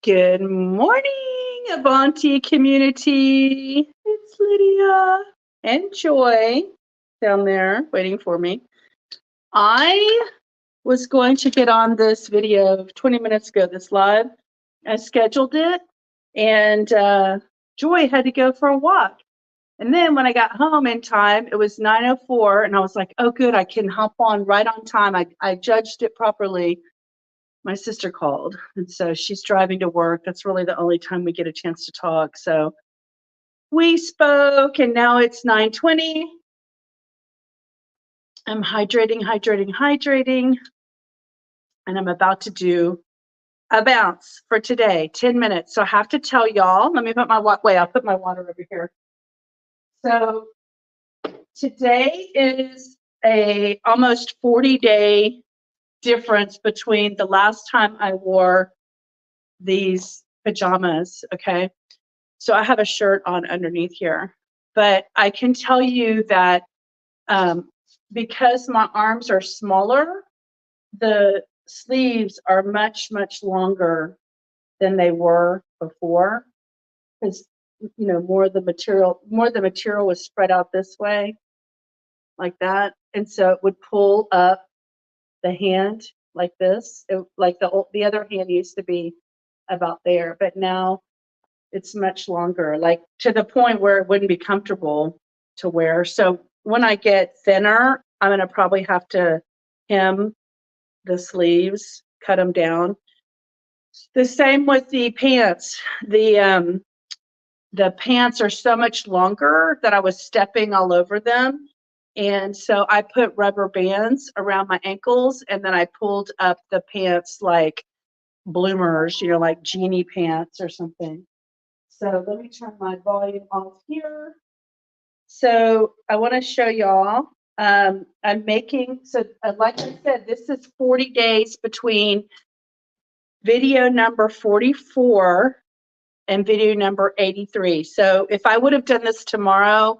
Good morning, Avanti community. It's Lydia and Joy down there waiting for me. I was going to get on this video 20 minutes ago, this live. I scheduled it, and Joy had to go for a walk. And then when I got home in time, it was 9:04, and I was like, oh, good, I can hop on right on time. I judged it properly. My sister called, and so she's driving to work. That's really the only time we get a chance to talk. So we spoke, and now it's 9:20. I'm hydrating, and I'm about to do a bounce for today, 10 minutes. So I have to tell y'all, let me put my I'll put my water over here. So today is a almost 40-day difference between the last time I wore these pajamas, okay? So I have a shirt on underneath here, but I can tell you that because my arms are smaller, the sleeves are much, much longer than they were before, because more of the material was spread out this way, like that, and so it would pull up the hand like this. Like the other hand used to be about there, but now it's much longer, like to the point where it wouldn't be comfortable to wear. So when I get thinner, I'm going to probably have to hem the sleeves, cut them down. The same with the pants. The pants are so much longer that I was stepping all over them. And so I put rubber bands around my ankles, and then I pulled up the pants like bloomers, like genie pants or something. So let me turn my volume off here. So I want to show y'all. I'm making, like I said, this is 40 days between video number 44 and video number 83. So if I would have done this tomorrow,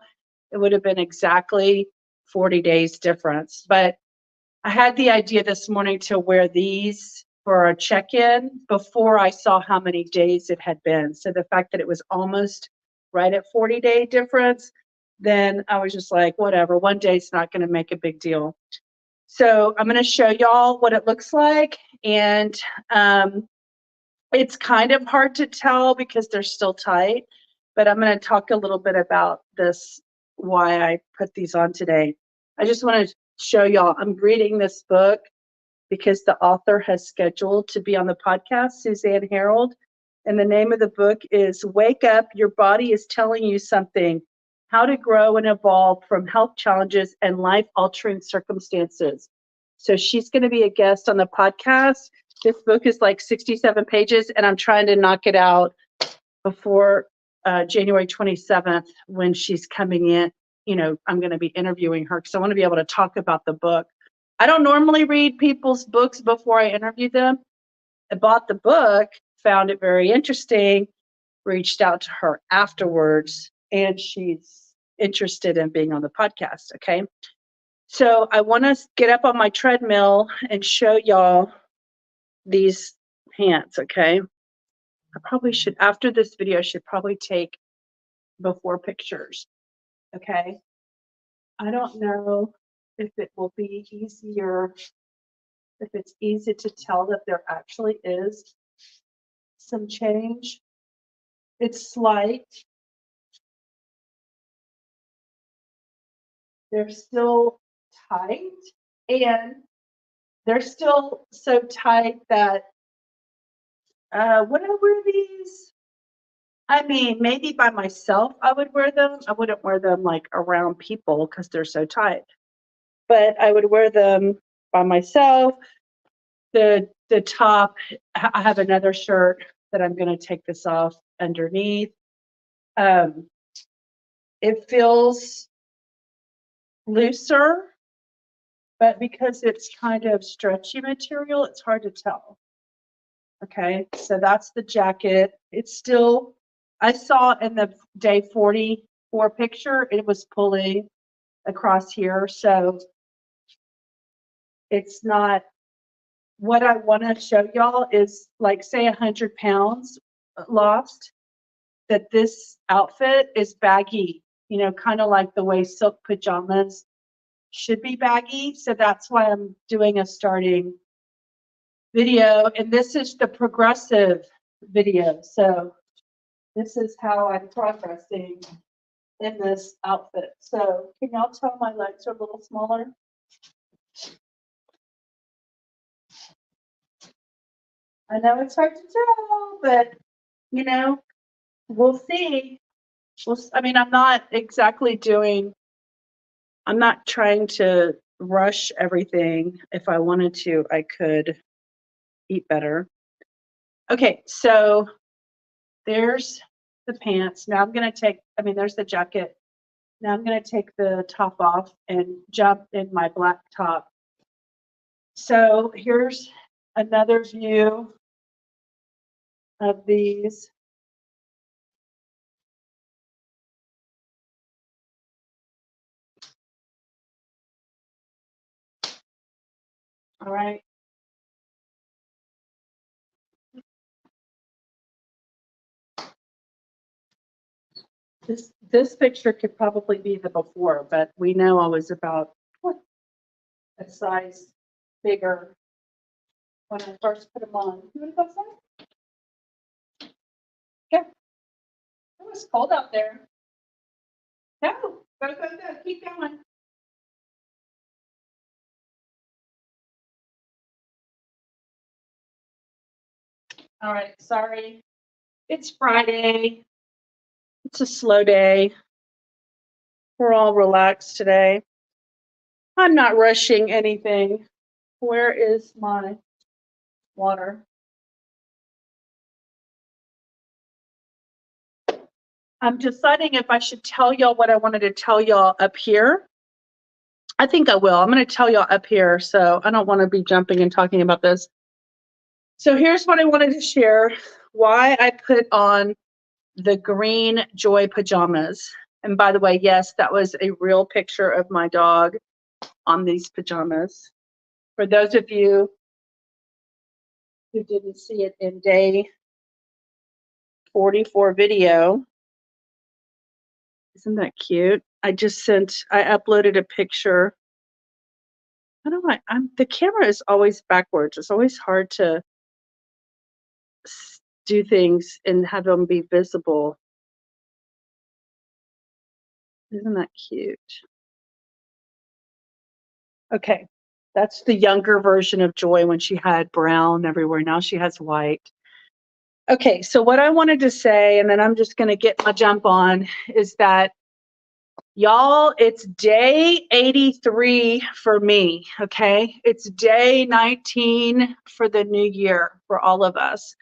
it would have been exactly 40 days difference. But I had the idea this morning to wear these for a check-in before I saw how many days it had been. So the fact that it was almost right at 40-day difference, then I was just like, whatever, one day's not going to make a big deal. So I'm going to show y'all what it looks like. And it's kind of hard to tell because they're still tight, but I'm going to talk a little bit about this, why I put these on today. I just want to show y'all, I'm reading this book because the author has scheduled to be on the podcast, Suzanne Harold. And the name of the book is Wake Up, Your Body is Telling You Something, How to Grow and Evolve from Health Challenges and Life-Altering Circumstances. So she's going to be a guest on the podcast. This book is like 67 pages, and I'm trying to knock it out before January 27th when she's coming in. I'm going to be interviewing her because I want to be able to talk about the book. I don't normally read people's books before I interview them. I bought the book, found it very interesting, reached out to her afterwards, and she's interested in being on the podcast, okay? So I want to get up on my treadmill and show y'all these pants, okay? I probably should, after this video, I should probably take before pictures, okay? I don't know if it will be easier, if it's easy to tell that there actually is some change. It's slight. They're still tight, and they're still so tight that would I wear these? I mean, maybe by myself I would wear them. I wouldn't wear them like around people because they're so tight. But I would wear them by myself. The top, I have another shirt that I'm going to take this off underneath. It feels looser, but because it's kind of stretchy material, it's hard to tell. Okay, so that's the jacket. It's still, I saw in the day 44 picture, it was pulling across here, so it's not what I want to show y'all is like, say 100 pounds lost, that this outfit is baggy, you know, kind of like the way silk pajamas should be baggy. So that's why I'm doing a starting video. And this is the progressive video. So this is how I'm progressing in this outfit. So can y'all tell my legs are a little smaller? I know it's hard to tell, but you know, we'll see. I mean, I'm not exactly I'm not trying to rush everything. If I wanted to, I could eat better. Okay, so there's the pants. Now I'm going to there's the jacket. Now I'm going to take the top off and jump in my black top. So here's another view of these. All right. This picture could probably be the before, but we know I was about a size bigger when I first put them on. You want to go outside? Yeah. It was cold out there. No, go, keep going. All right, sorry. It's Friday. It's a slow day. We're all relaxed today. I'm not rushing anything. Where is my water? I'm deciding if I should tell y'all what I wanted to tell y'all up here. I think I will. I'm going to tell y'all up here, so I don't want to be jumping and talking about this. So here's what I wanted to share, why I put on the green Joy pajamas. And by the way, yes, that was a real picture of my dog on these pajamas. For those of you who didn't see it in day 44 video, isn't that cute? I uploaded a picture. How do the camera is always backwards. It's always hard to do things and have them be visible. Isn't that cute? Okay, that's the younger version of Joy when she had brown everywhere. Now she has white. Okay, so what I wanted to say, and then I'm just going to get my jump on, is that y'all, it's day 83 for me, okay? It's day 19 for the new year for all of us.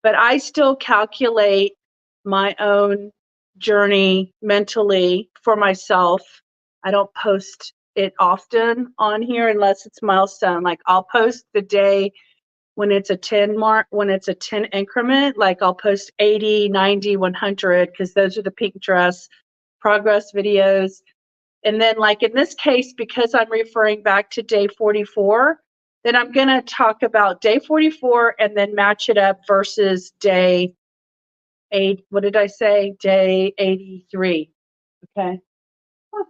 But I still calculate my own journey mentally for myself. I don't post it often on here unless it's milestone. Like I'll post the day when it's a 10 mark, when it's a 10 increment, like I'll post 80, 90, 100, because those are the pink dress progress videos. And then like in this case, because I'm referring back to day 44, then I'm going to talk about day 44 and then match it up versus day 8. What did I say? Day 83. Okay. Come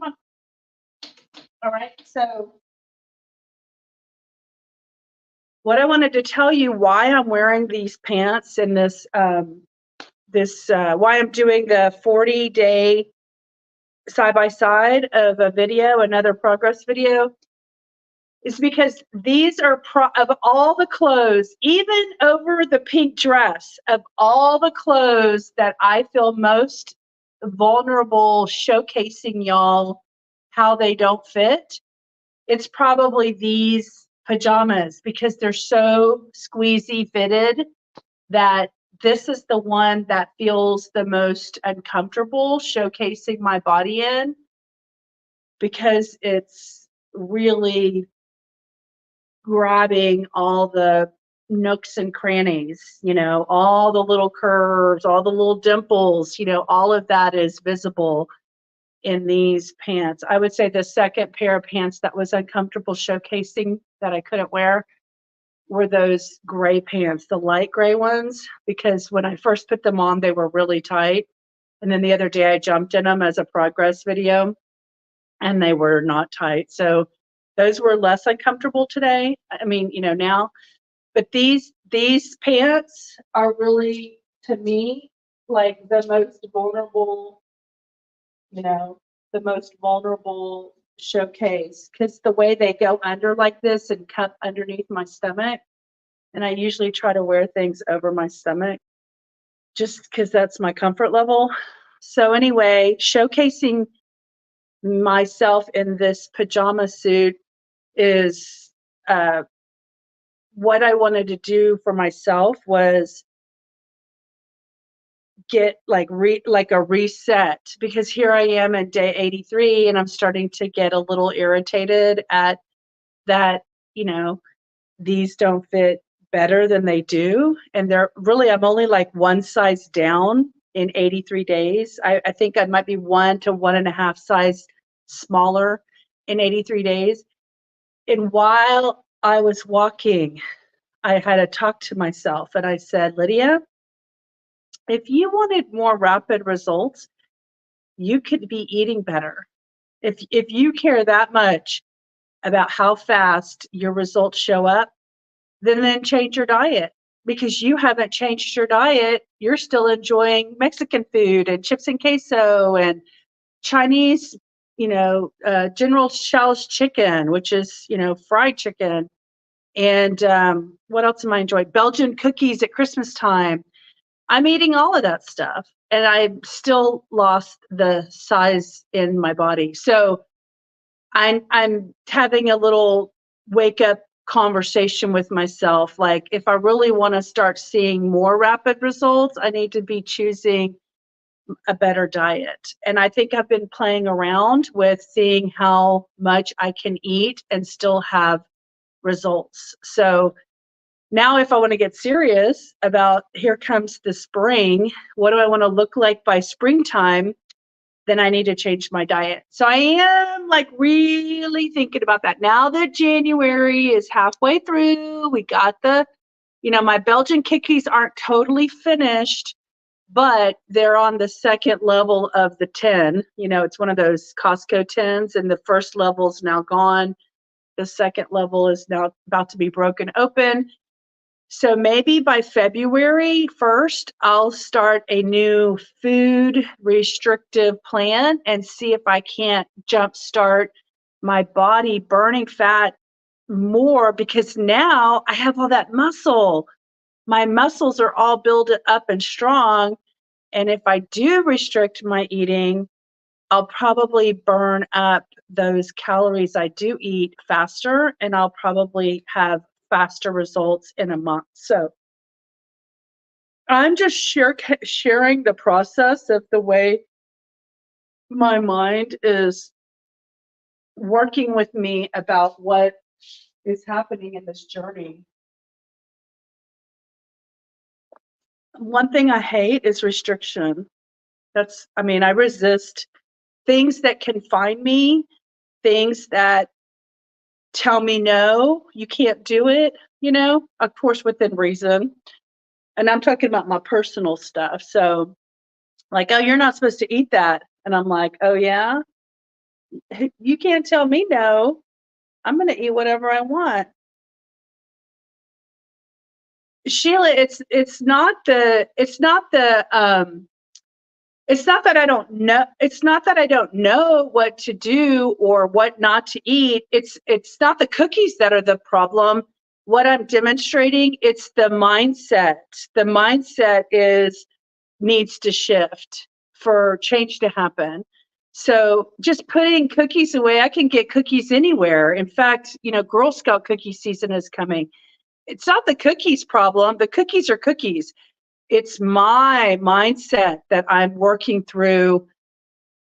on. All right. So what I wanted to tell you why I'm wearing these pants and why I'm doing the 40-day side-by-side of a video, another progress video, is because these are of all the clothes, even over the pink dress, of all the clothes that I feel most vulnerable showcasing y'all how they don't fit, it's probably these pajamas because they're so squeezy fitted that this is the one that feels the most uncomfortable showcasing my body in, because it's really grabbing all the nooks and crannies, you know, all the little curves, all the little dimples, you know, all of that is visible. in these pants. I would say the second pair of pants that was uncomfortable showcasing that I couldn't wear were those gray pants, the light gray ones, because when I first put them on, they were really tight. And then the other day I jumped in them as a progress video and they were not tight. So those were less uncomfortable today. I mean, now, but these pants are really, to me, like the most vulnerable, the most vulnerable showcase, because the way they go under like this and cup underneath my stomach, and I usually try to wear things over my stomach just because that's my comfort level. So anyway, showcasing myself in this pajama suit is what I wanted to do for myself was get like a reset, because here I am in day 83 and I'm starting to get a little irritated at that, these don't fit better than they do. And they're really, I'm only like one size down in 83 days. I think I might be 1 to 1.5 size smaller in 83 days. And while I was walking, I had a talk to myself and I said, Lydia, if you wanted more rapid results, you could be eating better. If you care that much about how fast your results show up, then change your diet, because you haven't changed your diet. You're still enjoying Mexican food and chips and queso and Chinese, General Tso's chicken, which is, fried chicken. And what else am I enjoying? Belgian cookies at Christmas time. I'm eating all of that stuff and I still lost the size in my body. So I'm having a little wake up conversation with myself. Like, if I really want to start seeing more rapid results, I need to be choosing a better diet. And I think I've been playing around with seeing how much I can eat and still have results. So now if I want to get serious about, here comes the spring, what do I want to look like by springtime? Then I need to change my diet. So I am like really thinking about that. Now that January is halfway through, we got my Belgian cookies aren't totally finished, but they're on the second level of the 10. It's one of those Costco 10s, and the first level is now gone. The second level is now about to be broken open. So maybe by February 1st, I'll start a new food restrictive plan and see if I can't jumpstart my body burning fat more, because now I have all that muscle. My muscles are all built up and strong. And if I do restrict my eating, I'll probably burn up those calories I do eat faster, and I'll probably have faster results in a month. So I'm just sharing the process of the way my mind is working with me about what is happening in this journey. One thing I hate is restriction. I resist things that confine me, things that tell me, no, you can't do it, of course, within reason. And I'm talking about my personal stuff. So like, oh, you're not supposed to eat that. And I'm like, oh yeah, you can't tell me no. I'm going to eat whatever I want. Sheila, it's not that I don't know what to do or what not to eat. It's not the cookies that are the problem. What I'm demonstrating, it's the mindset. The mindset needs to shift for change to happen. So just putting cookies away, I can get cookies anywhere. In fact, Girl Scout cookie season is coming. It's not the cookies problem. The cookies are cookies. It's my mindset that I'm working through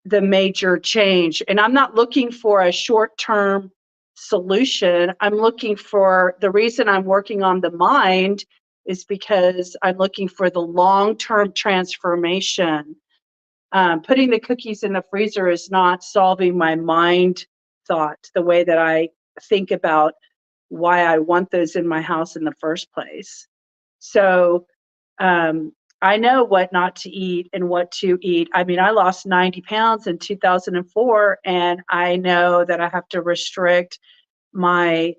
the major change. And I'm not looking for a short-term solution. I'm looking for, the reason I'm working on the mind is because I'm looking for the long-term transformation Putting the cookies in the freezer is not solving my mind thought, the way that I think about why I want those in my house in the first place. So I know what not to eat and what to eat. I mean, I lost 90 pounds in 2004, and I know that I have to restrict my,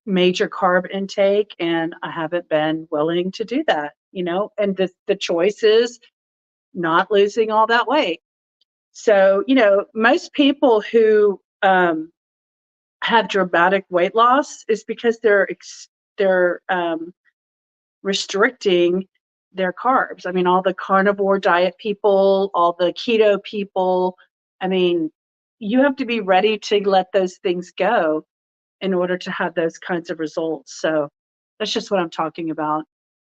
major carb intake, and I haven't been willing to do that, and the choice is not losing all that weight. So, most people who have dramatic weight loss is because they're restricting their carbs. I mean, all the carnivore diet people, all the keto people, I mean, you have to be ready to let those things go in order to have those kinds of results. So that's just what I'm talking about.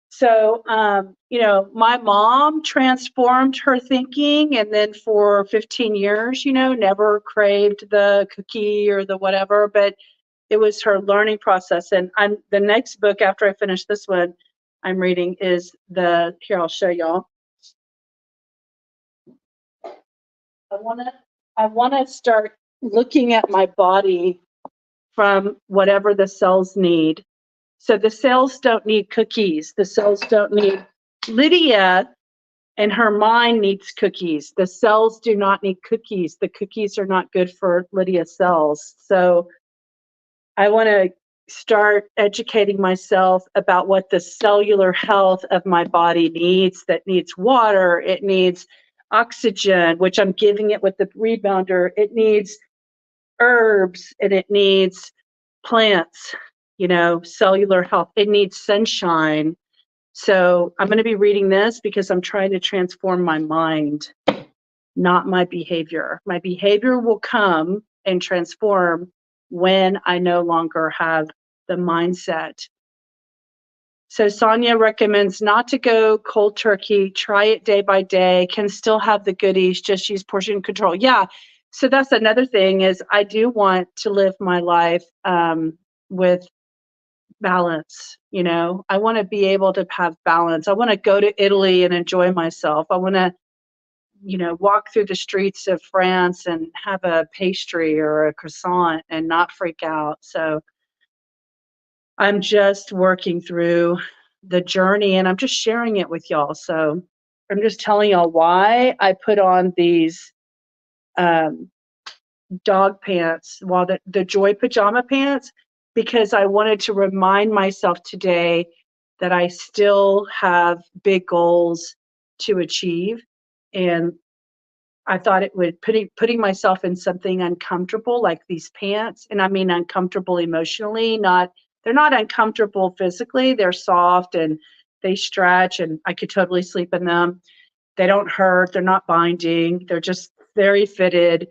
So, my mom transformed her thinking, and then for 15 years, never craved the cookie or the whatever, but it was her learning process. And the next book after I finish this one I'm reading is here, I'll show y'all. I wanna start looking at my body from whatever the cells need. So the cells don't need cookies. The cells don't need Lydia, and her mind needs cookies. The cells do not need cookies. The cookies are not good for Lydia's cells. So I want to start educating myself about what the cellular health of my body needs. That needs water, it needs oxygen, which I'm giving it with the rebounder. It needs herbs, and it needs plants, cellular health. It needs sunshine. So I'm going to be reading this because I'm trying to transform my mind, not my behavior. My behavior will come and transform when I no longer have the mindset. So Sonia recommends not to go cold turkey, try it day by day, can still have the goodies, just use portion control. Yeah, so that's another thing is I do want to live my life with balance. I want to be able to have balance. I want to go to Italy and enjoy myself. I want to walk through the streets of France and have a pastry or a croissant and not freak out. So I'm just working through the journey, and I'm just sharing it with y'all. So I'm just telling y'all why I put on these dog pants, while the Joy pajama pants, because I wanted to remind myself today that I still have big goals to achieve. And I thought it would putting myself in something uncomfortable like these pants, and I mean uncomfortable emotionally, they're not uncomfortable physically, they're soft and they stretch and I could totally sleep in them. They don't hurt, they're not binding, they're just very fitted,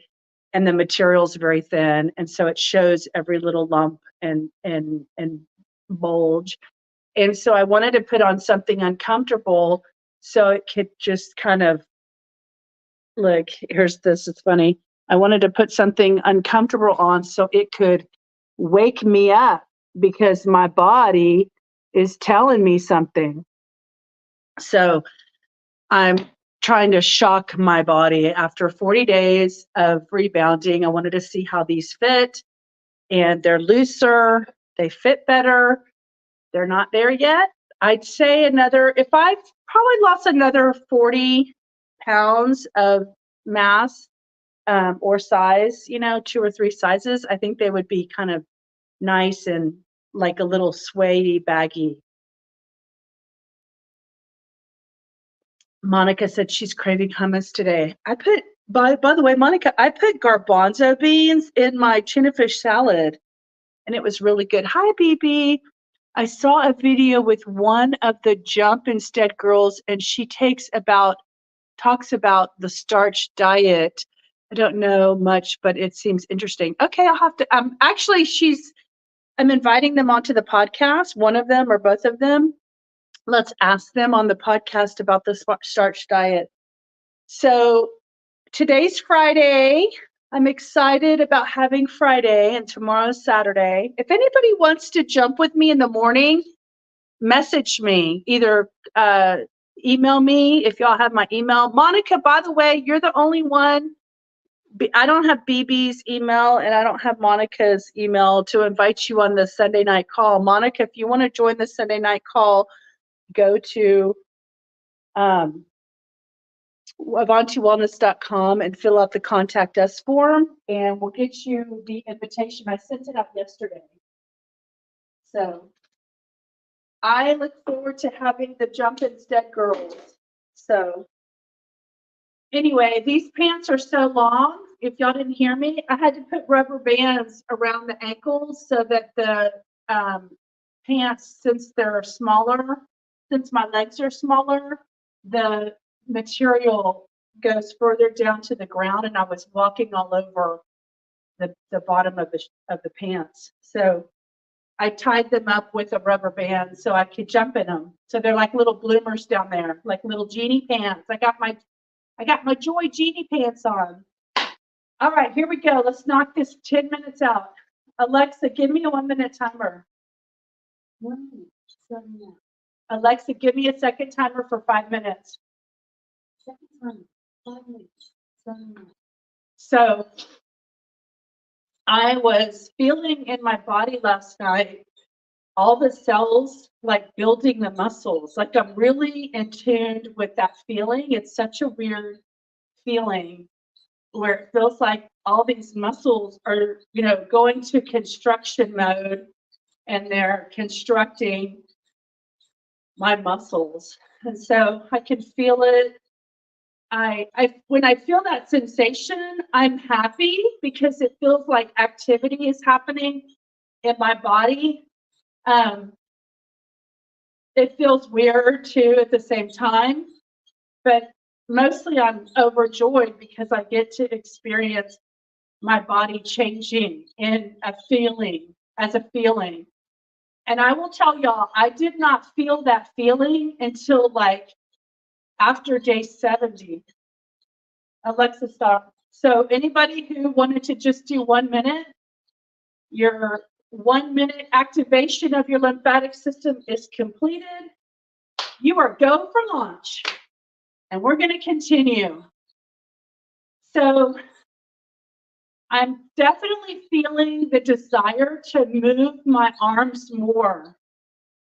and the material's very thin, and so it shows every little lump and bulge. And so I wanted to put on something uncomfortable so it could just kind of, look, here's this, it's funny. I wanted to put something uncomfortable on so it could wake me up because my body is telling me something. So I'm trying to shock my body after 40 days of rebounding. I wanted to see how these fit, and they're looser, they fit better. They're not there yet. I'd say if I've probably lost another 40 pounds of mass or size, 2 or 3 sizes, I think they would be kind of nice and like a little suede baggy. Monica said she's craving hummus today. By the way, Monica, I put garbanzo beans in my tuna fish salad, and it was really good. Hi, BB. I saw a video with one of the Jump Instead girls, and she talks about the starch diet. I don't know much, but it seems interesting. Okay, I'll have to. Actually, I'm inviting them onto the podcast. One of them or both of them. Let's ask them on the podcast about the starch diet. So today's Friday. I'm excited about having Friday, and tomorrow's Saturday. If anybody wants to jump with me in the morning, message me either email me if y'all have my email. Monica, by the way, you're the only one. I don't have BB's email and I don't have Monica's email to invite you on the Sunday night call. Monica, if you want to join the Sunday night call, go to avantiwellness.com and fill out the contact us form, and we'll get you the invitation. I sent it out yesterday. So I look forward to having the Jump Instead girls. So anyway, these pants are so long. If y'all didn't hear me, I had to put rubber bands around the ankles so that the pants, since they're smaller, since my legs are smaller, the material goes further down to the ground, and I was walking all over the bottom of the pants. So I tied them up with a rubber band so I could jump in them. So they're like little bloomers down there, like little genie pants. I got my Joy Genie pants on. All right, here we go. Let's knock this 10 minutes out. Alexa, give me a 1-minute timer. Alexa, give me a second timer for 5 minutes. Second timer, 5 minutes. 7 minutes. So I was feeling in my body last night, all the cells like building the muscles. Like I'm really in tune with that feeling. It's such a weird feeling where it feels like all these muscles are, going to construction mode, and they're constructing my muscles. And so I can feel it. When I feel that sensation, I'm happy because it feels like activity is happening in my body. It feels weird too at the same time, but mostly I'm overjoyed because I get to experience my body changing in a feeling, as a feeling. And I will tell y'all, I did not feel that feeling until like after day 70. Alexa, stop. So anybody who wanted to just do 1 minute, your 1 minute activation of your lymphatic system is completed. You are go for launch, and we're going to continue. So I'm definitely feeling the desire to move my arms more.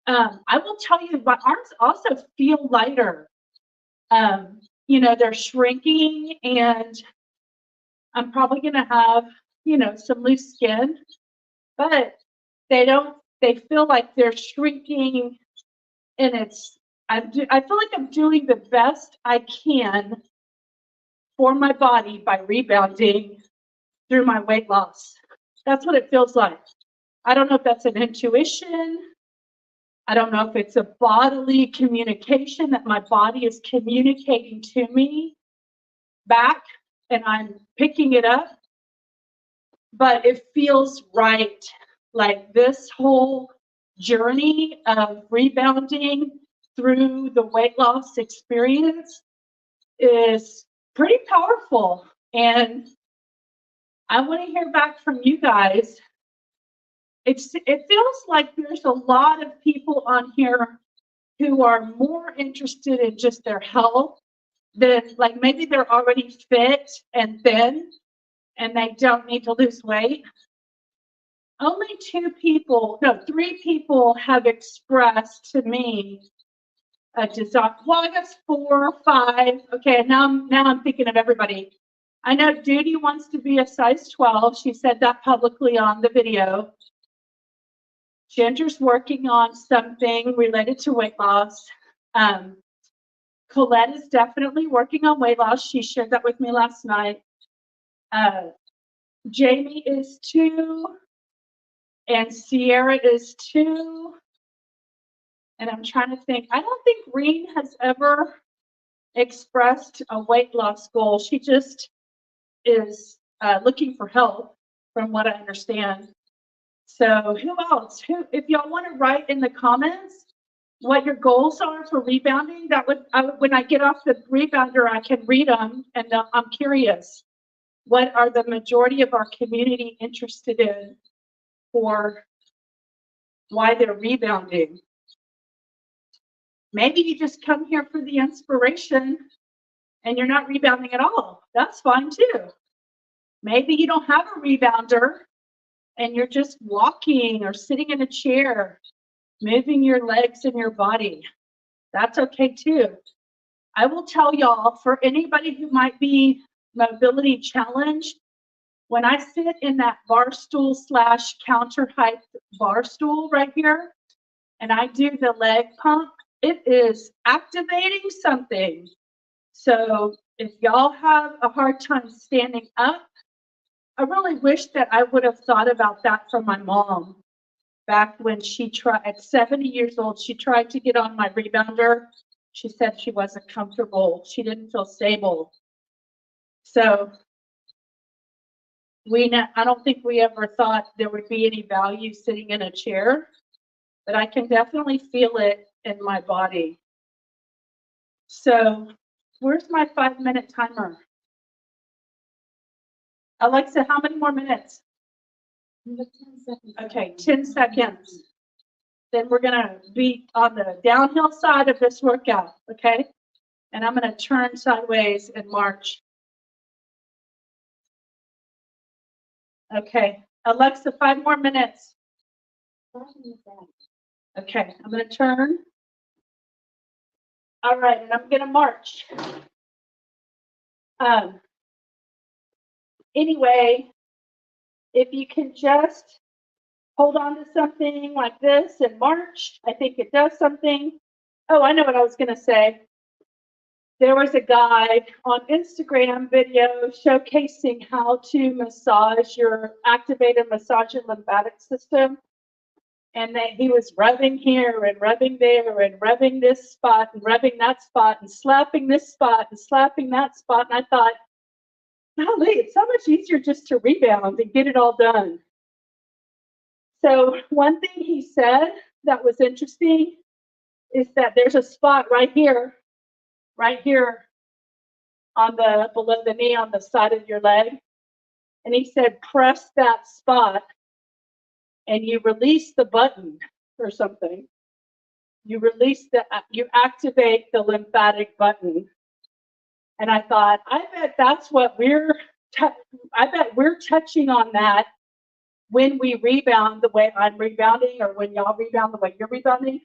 I will tell you, my arms also feel lighter. They're shrinking, and I'm probably going to have, some loose skin, but they feel like they're shrinking, and I feel like I'm doing the best I can for my body by rebounding through my weight loss. That's what it feels like. I don't know if that's an intuition. I don't know if it's a bodily communication that my body is communicating to me back and I'm picking it up, but it feels right. Like this whole journey of rebounding through the weight loss experience is pretty powerful. And I want to hear back from you guys. It feels like there's a lot of people on here who are more interested in just their health than, like, maybe they're already fit and thin and they don't need to lose weight. Only 3 people have expressed to me a desire. Well, I guess 4 or 5. Okay, now I'm thinking of everybody. I know Judy wants to be a size 12. She said that publicly on the video. Ginger's working on something related to weight loss. Colette is definitely working on weight loss. She shared that with me last night. Jamie is 2, and Sierra is 2. And I'm trying to think. I don't think Reen has ever expressed a weight loss goal. She just is looking for help, from what I understand. So who else? If y'all want to write in the comments what your goals are for rebounding, when I get off the rebounder, I can read them, and I'm curious. What are the majority of our community interested in for why they're rebounding? Maybe you just come here for the inspiration and you're not rebounding at all. That's fine too. Maybe you don't have a rebounder and you're just walking or sitting in a chair, moving your legs and your body. That's okay too. I will tell y'all, for anybody who might be mobility challenged, when I sit in that bar stool / counter height bar stool right here, and I do the leg pump, it is activating something. So if y'all have a hard time standing up, I really wish that I would have thought about that from my mom back when she tried, at 70 years old, she tried to get on my rebounder. She said she wasn't comfortable. She didn't feel stable. So I don't think we ever thought there would be any value sitting in a chair, but I can definitely feel it in my body. So where's my 5-minute timer? Alexa, how many more minutes? 10 seconds. Okay, 10 seconds. Then we're gonna be on the downhill side of this workout, okay? And I'm gonna turn sideways and march. Okay, Alexa, 5 more minutes. Okay, I'm gonna turn. All right, and I'm gonna march. Anyway, if you can just hold on to something like this and march, I think it does something. Oh, I know what I was gonna say. There was a guy on Instagram video showcasing how to activate and massage your lymphatic system. And then he was rubbing here and rubbing there and rubbing this spot and rubbing that spot and slapping this spot and slapping that spot. And I thought, golly, it's so much easier just to rebound and get it all done. So one thing he said that was interesting is that there's a spot right here on below the knee on the side of your leg. And he said, press that spot and you release the button or something. You activate the lymphatic button. And I thought, I bet that's what I bet we're touching on that when we rebound the way I'm rebounding, or when y'all rebound the way you're rebounding.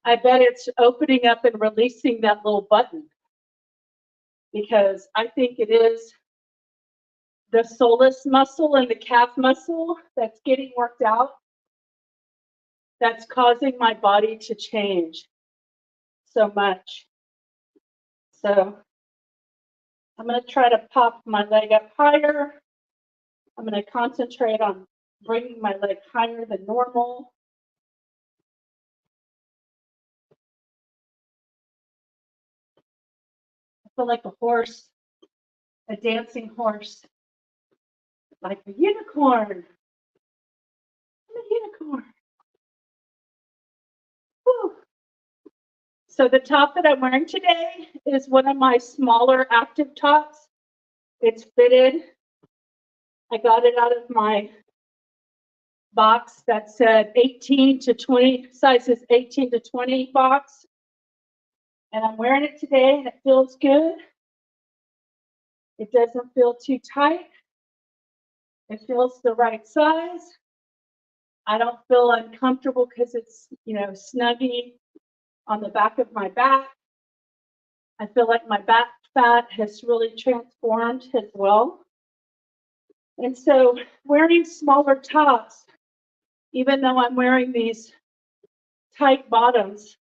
I bet it's opening up and releasing that little button, because I think it is the soleus muscle and the calf muscle that's getting worked out that's causing my body to change so much. So I'm going to try to pop my leg up higher. I'm going to concentrate on bringing my leg higher than normal. I feel like a horse, a dancing horse, like a unicorn. I'm a unicorn. Whew. So the top that I'm wearing today is one of my smaller active tops. It's fitted. I got it out of my box that said 18 to 20, sizes 18 to 20 box. And I'm wearing it today and it feels good. It doesn't feel too tight. It feels the right size. I don't feel uncomfortable because it's, snuggy on the back of my back. I feel like my back fat has really transformed as well. And so wearing smaller tops, even though I'm wearing these tight bottoms,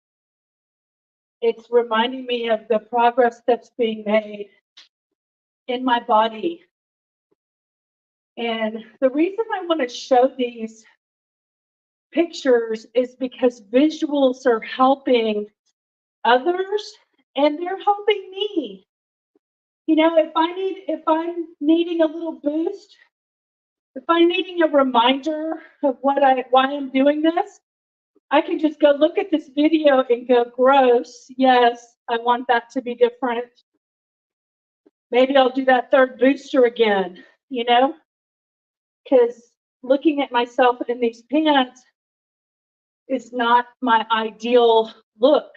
it's reminding me of the progress that's being made in my body. And the reason I want to show these pictures is because visuals are helping others and they're helping me. If I'm needing a little boost, if I'm needing a reminder of why I'm doing this, I can just go look at this video and go, gross, yes, I want that to be different. Maybe I'll do that third booster again, because looking at myself in these pants is not my ideal look.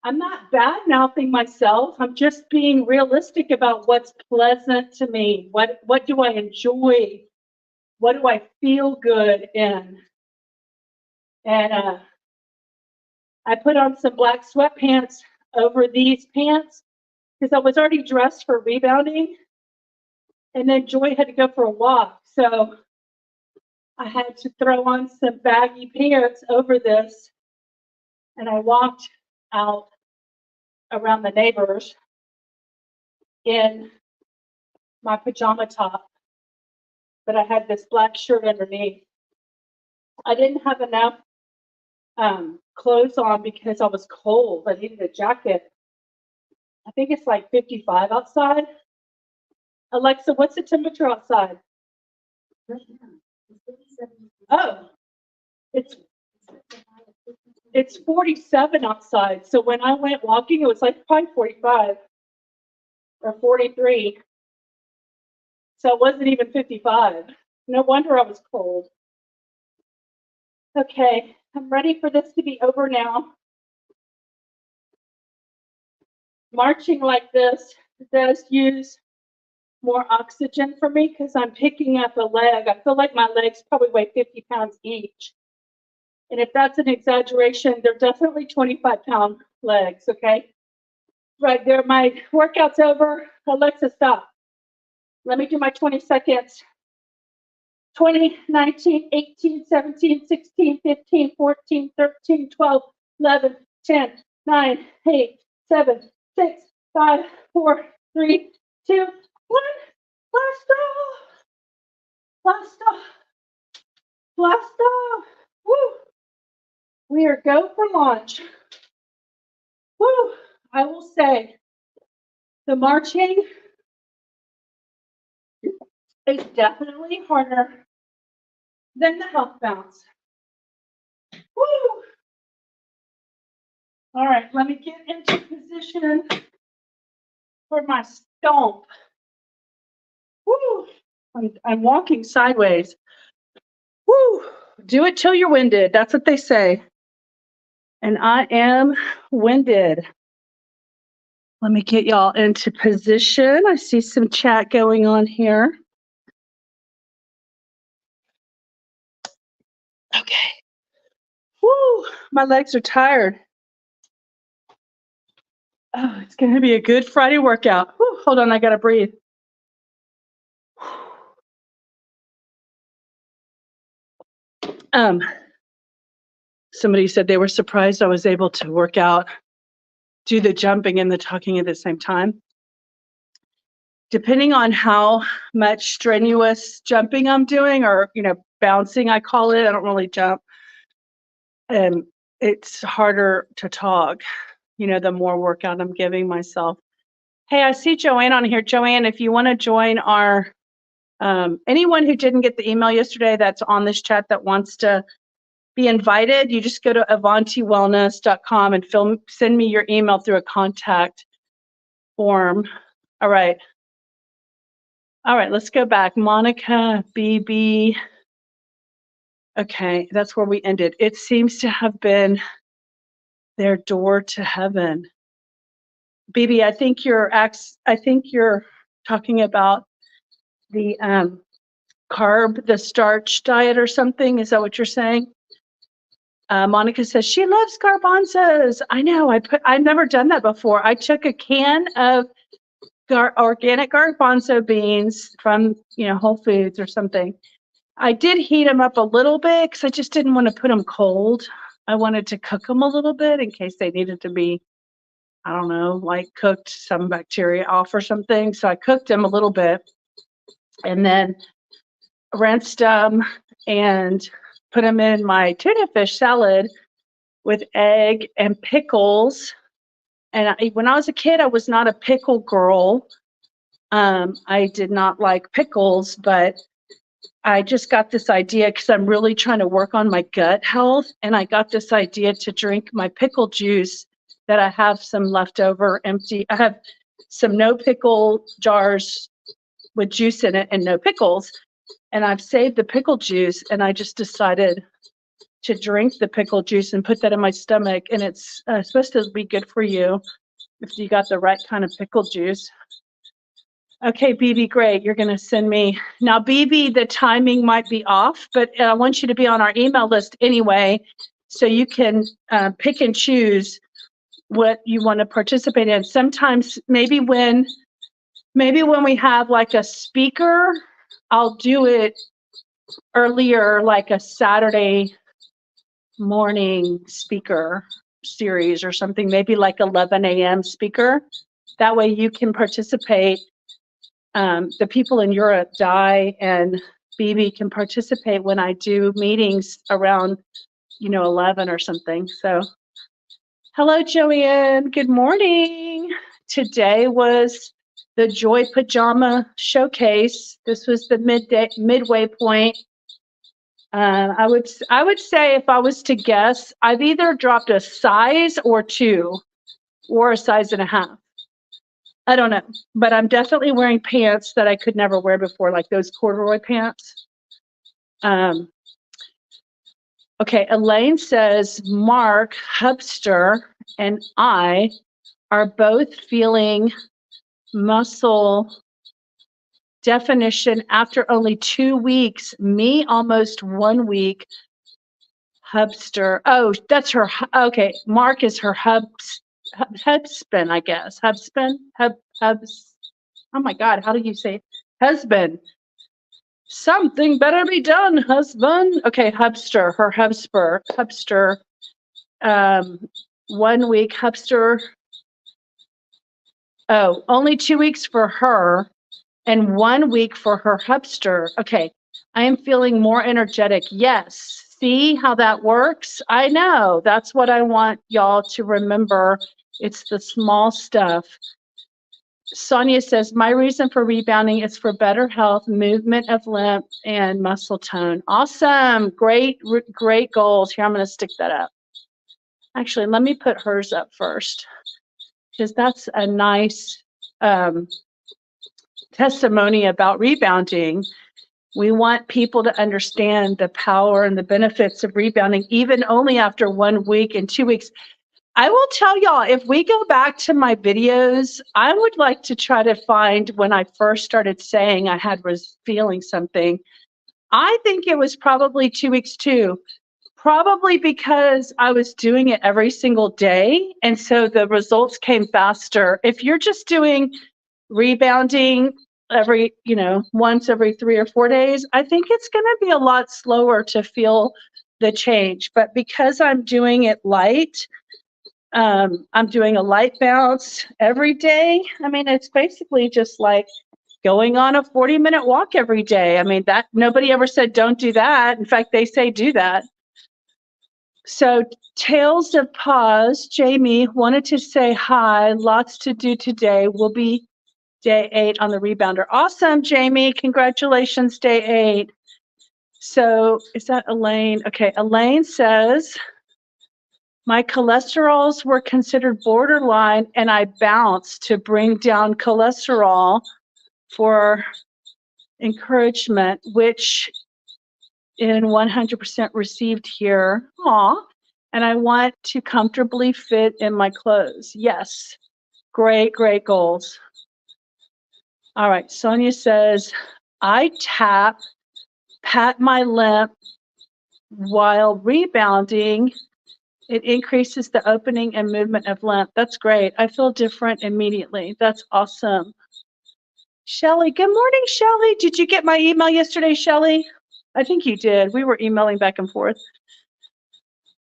I'm not bad mouthing myself. I'm just being realistic about what's pleasant to me. What do I enjoy? What do I feel good in? And I put on some black sweatpants over these pants because I was already dressed for rebounding. And then Joy had to go for a walk. So I had to throw on some baggy pants over this. And I walked out around the neighbors in my pajama top. But I had this black shirt underneath. I didn't have enough clothes on because I was cold. I needed a jacket. I think it's like 55 outside. Alexa, what's the temperature outside? Oh, it's 47 outside. So when I went walking, it was like probably 45 or 43. So it wasn't even 55. No wonder I was cold. Okay, I'm ready for this to be over now. Marching like this does use more oxygen for me because I'm picking up a leg. I feel like my legs probably weigh 50 pounds each. And if that's an exaggeration, they're definitely 25-pound legs, okay? Right there, my workout's over. Alexa, stop. Let me do my 20 seconds. 20, 19, 18, 17, 16, 15, 14, 13, 12, 11, 10, 9, 8, 7, 6, 5, 4, 3, 2, 1. Blast off! Blast off! Blast off! Woo! We are go for launch. Woo! I will say the marching is definitely harder than the health bounce. Woo! All right, let me get into position for my stomp. Woo! I'm walking sideways. Woo! Do it till you're winded. That's what they say. And I am winded. Let me get y'all into position. I see some chat going on here. Okay. Woo! My legs are tired. Oh, it's going to be a good Friday workout. Woo, hold on, I got to breathe. Somebody said they were surprised I was able to work out, do the jumping and the talking at the same time. Depending on how much strenuous jumping I'm doing, or bouncing, I call it. I don't really jump. It's harder to talk, the more workout I'm giving myself. Hey, I see Joanne on here. Joanne, if you want to join our, anyone who didn't get the email yesterday that's on this chat that wants to be invited, you just go to avantiwellness.com and send me your email through a contact form. All right, let's go back. Monica, BB. Okay, that's where we ended. It seems to have been their door to heaven. BB, I think you're talking about the the starch diet or something. Is that what you're saying? Monica says she loves garbanzos. I know. I've never done that before. I took a can of organic garbanzo beans from Whole Foods or something. I did heat them up a little bit because I just didn't want to put them cold. I wanted to cook them a little bit in case they needed to be, I don't know, like cooked some bacteria off or something. So I cooked them a little bit and then rinsed them and put them in my tuna fish salad with egg and pickles. And when I was a kid, I was not a pickle girl. I did not like pickles, but I just got this idea because I'm really trying to work on my gut health. And I got this idea to drink my pickle juice that I have some leftover empty. I have some no pickle jars with juice in it and no pickles. And I've saved the pickle juice, and I just decided to drink the pickle juice and put that in my stomach, and it's supposed to be good for you if you got the right kind of pickle juice. Okay, BB, great. You're going to send me. Now, BB, the timing might be off, but I want you to be on our email list anyway, so you can pick and choose what you want to participate in. Sometimes maybe when we have like a speaker, I'll do it earlier, like a Saturday morning speaker series or something, maybe like 11 a.m. speaker. That way you can participate. The people in Europe, Di and BB, can participate when I do meetings around, 11 or something. So, hello, Joanne. Good morning. Today was the Joy Pajama Showcase. This was the midway point. I would say, if I was to guess, I've either dropped a size or two, or a size and a half. I don't know, but I'm definitely wearing pants that I could never wear before, like those corduroy pants. Okay, Elaine says, Mark, Hubster, and I are both feeling muscle definition after only 2 weeks. Me, almost 1 week. Hubster. Oh, that's her. Okay, Mark is her hubspin, I guess. Hubspin? Hubs. Oh my God, how do you say it? Husband? Something better be done, husband. Okay, hubster, her hubster. 1 week, hubster. Oh, only 2 weeks for her and 1 week for her hubster. Okay, I am feeling more energetic. Yes. See how that works? I know. That's what I want y'all to remember. It's the small stuff. Sonia says, my reason for rebounding is for better health, movement of limb, and muscle tone. Awesome. Great goals. Here, I'm going to stick that up. Actually, let me put hers up first, because that's a nice testimony about rebounding. We want people to understand the power and the benefits of rebounding, even only after 1 week and 2 weeks. I will tell y'all, if we go back to my videos, I would like to try to find when I first started saying I was feeling something. I think it was probably 2 weeks too, probably because I was doing it every single day. And so the results came faster. If you're just doing rebounding every, once every 3 or 4 days, I think it's going to be a lot slower to feel the change. But because I'm doing it light, I'm doing a light bounce every day. I mean, it's basically just like going on a 40-minute walk every day. I mean, that nobody ever said don't do that. In fact, they say do that. So, Tales of Pause, Jamie wanted to say hi. Lots to do today. We'll be day 8 on the rebounder. Awesome, Jamie. Congratulations, day 8. So is that Elaine? Okay, Elaine says, my cholesterols were considered borderline, and I bounced to bring down cholesterol for encouragement, which in 100% received here. Aw. And I want to comfortably fit in my clothes. Yes. Great goals. All right, Sonia says, I pat my limb while rebounding. It increases the opening and movement of limb. That's great. I feel different immediately. That's awesome. Shelly, good morning, Shelly. Did you get my email yesterday, Shelly? I think you did. We were emailing back and forth.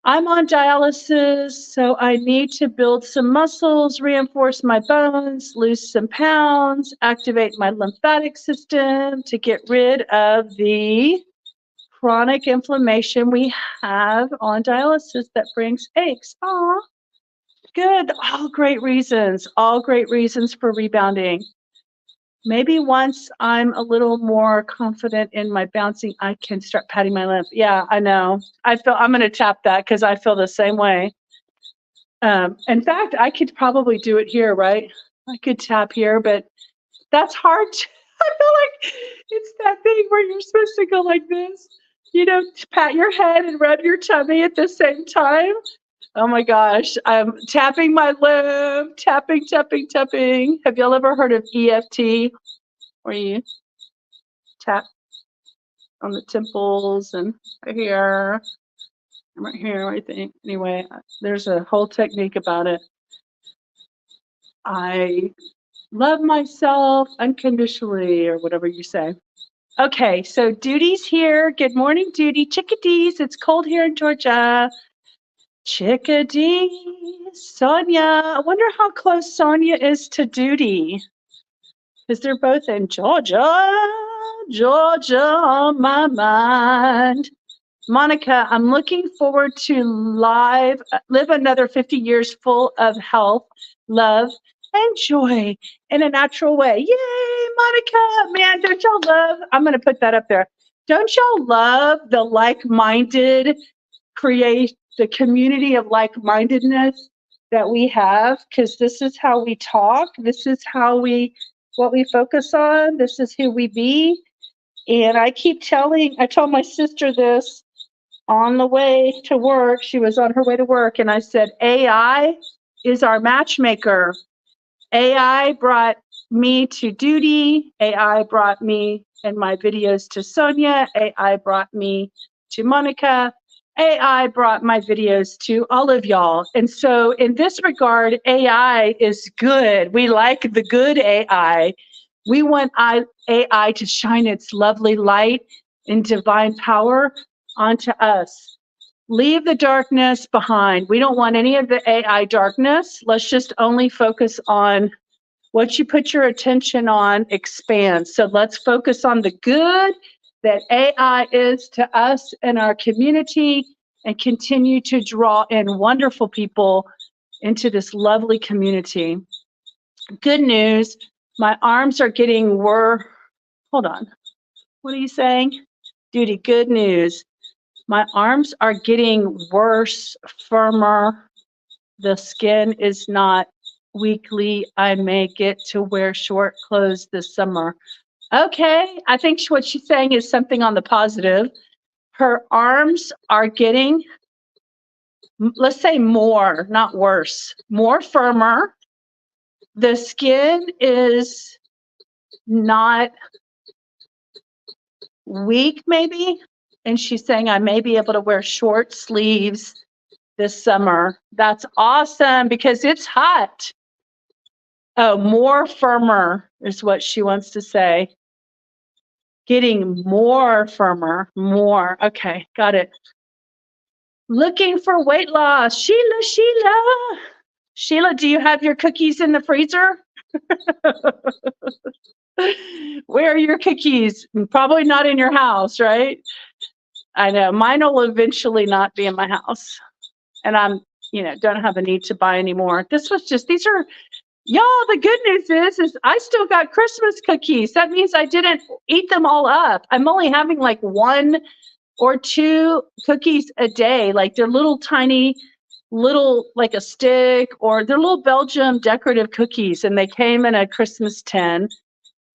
I'm on dialysis, so I need to build some muscles, reinforce my bones, lose some pounds, activate my lymphatic system to get rid of the chronic inflammation we have on dialysis that brings aches. Aw, good. All great reasons for rebounding. Maybe once I'm a little more confident in my bouncing, I can start patting my limb. Yeah, I know. I'm going to tap that because I feel the same way. In fact, I could probably do it here, right? I could tap here, but that's hard. I feel like it's that thing where you're supposed to go like this. pat your head and rub your tummy at the same time. Oh my gosh, I'm tapping my lip, tapping, tapping, tapping. Have y'all ever heard of EFT, where you tap on the temples and right here, right here, I think. Anyway, there's a whole technique about it. I love myself unconditionally, or whatever you say. Okay, so Duty's here. Good morning, Duty. Chickadees, it's cold here in Georgia. Chickadees, Sonia. I wonder how close Sonia is to Duty, because they're both in Georgia. Georgia on my mind. Monica, I'm looking forward to live another 50 years full of health, love, and joy in a natural way. Yay, Monica. Man, don't y'all love, I'm going to put that up there. Don't y'all love the like-minded, create the community of like-mindedness that we have? Because this is how we talk. This is what we focus on. This is who we be. And I told my sister this on the way to work. She was on her way to work, and I said, AI is our matchmaker. AI brought me to Duty. AI brought me and my videos to Sonia. AI brought me to Monica. AI brought my videos to all of y'all. And so in this regard, AI is good. We like the good AI. We want AI to shine its lovely light and divine power onto us. Leave the darkness behind. We don't want any of the AI darkness. Let's just only focus on what you put your attention on expands. So let's focus on the good that AI is to us and our community, and continue to draw in wonderful people into this lovely community. Good news, my arms are getting hold on. What are you saying? Duty, good news. My arms are getting worse, firmer. The skin is not weakly. I may get to wear short clothes this summer. Okay, I think what she's saying is something on the positive. Her arms are getting, let's say more, not worse, more firmer. The skin is not weak, maybe. And she's saying I may be able to wear short sleeves this summer. That's awesome, because it's hot. Oh, more firmer is what she wants to say. Getting more firmer, more. Okay, got it. Looking for weight loss. Sheila. Sheila, do you have your cookies in the freezer? Where are your cookies? Probably not in your house, right? I know. Mine will eventually not be in my house. And I'm, don't have a need to buy anymore. These are, y'all, the good news is I still got Christmas cookies. That means I didn't eat them all up. I'm only having like 1 or 2 cookies a day. Like they're little tiny, like a stick, or they're little Belgium decorative cookies. And they came in a Christmas tin,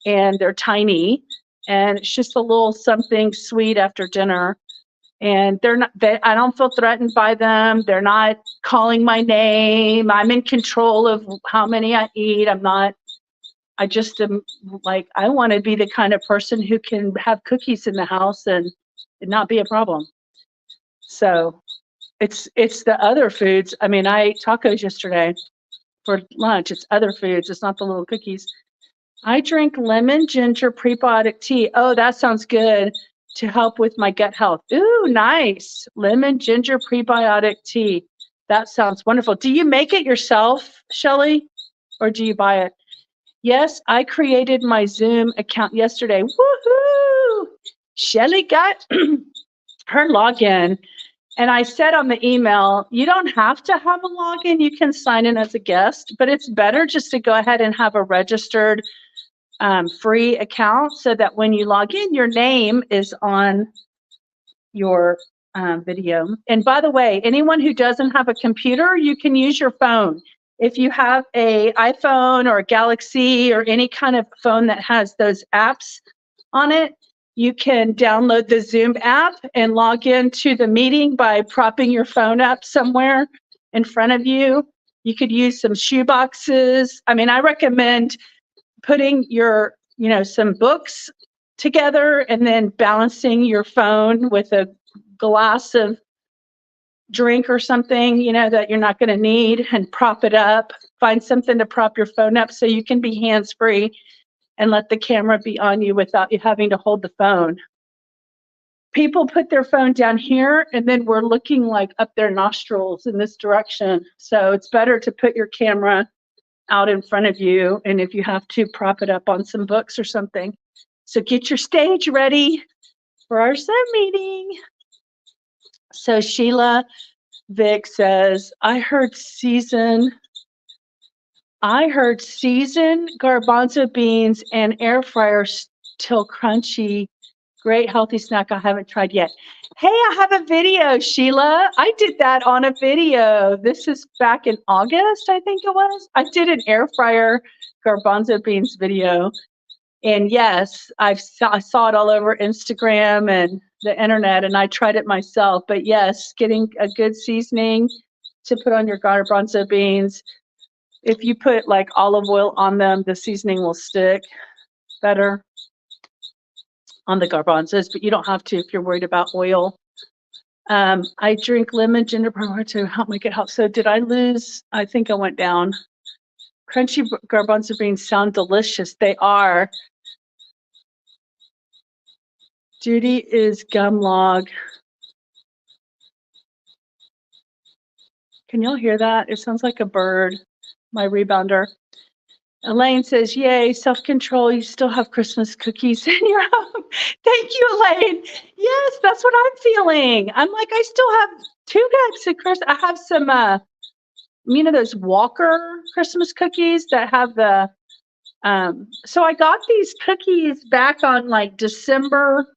and they're tiny. And it's just a little something sweet after dinner. And I don't feel threatened by them. They're not calling my name. I'm in control of how many I eat. I just am like, I want to be the kind of person who can have cookies in the house and it not be a problem. So it's the other foods. I mean, I ate tacos yesterday for lunch. It's other foods. It's not the little cookies. I drink lemon ginger prebiotic tea. Oh, that sounds good, to help with my gut health. Ooh, nice. Lemon ginger prebiotic tea. That sounds wonderful. Do you make it yourself, Shelly, or do you buy it? Yes, I created my Zoom account yesterday. Woohoo! Shelly got her login. And I said on the email, you don't have to have a login. You can sign in as a guest, but it's better just to go ahead and have a registered free account, so that when you log in, your name is on your video. And by the way, anyone who doesn't have a computer, you can use your phone. If you have a iPhone or a Galaxy or any kind of phone that has those apps on it, You can download the Zoom app and log into the meeting by propping your phone up somewhere in front of you. You could use some shoe boxes. I mean, I recommend putting your, some books together and then balancing your phone with a glass of drink or something, that you're not going to need, and prop it up. Find something to prop your phone up so you can be hands-free and let the camera be on you without you having to hold the phone. People put their phone down here and then we're looking like up their nostrils in this direction. So it's better to put your camera out in front of you, and if you have to, prop it up on some books or something. So get your stage ready for our Zoom meeting. So Sheila Vic says, I heard seasoned garbanzo beans and air fryer till crunchy. Great healthy snack I haven't tried yet. Hey, I have a video, Sheila. I did that on a video. This is back in August, I think it was. I did an air fryer garbanzo beans video. And yes, I saw it all over Instagram and the internet, and I tried it myself. But yes, getting a good seasoning to put on your garbanzo beans. If you put like olive oil on them, the seasoning will stick better on the garbanzos, but you don't have to if you're worried about oil. I drink lemon ginger water to help make it help. So did I lose? I think I went down. Crunchy garbanzo beans sound delicious. They are. Judy is gum log. Can y'all hear that? It sounds like a bird, my rebounder. Elaine says, yay, self-control. You still have Christmas cookies in your home. Thank you, Elaine. Yes, that's what I'm feeling. I'm like, I still have 2 types of Christmas. I have some, those Walker Christmas cookies that have the, so I got these cookies back on like December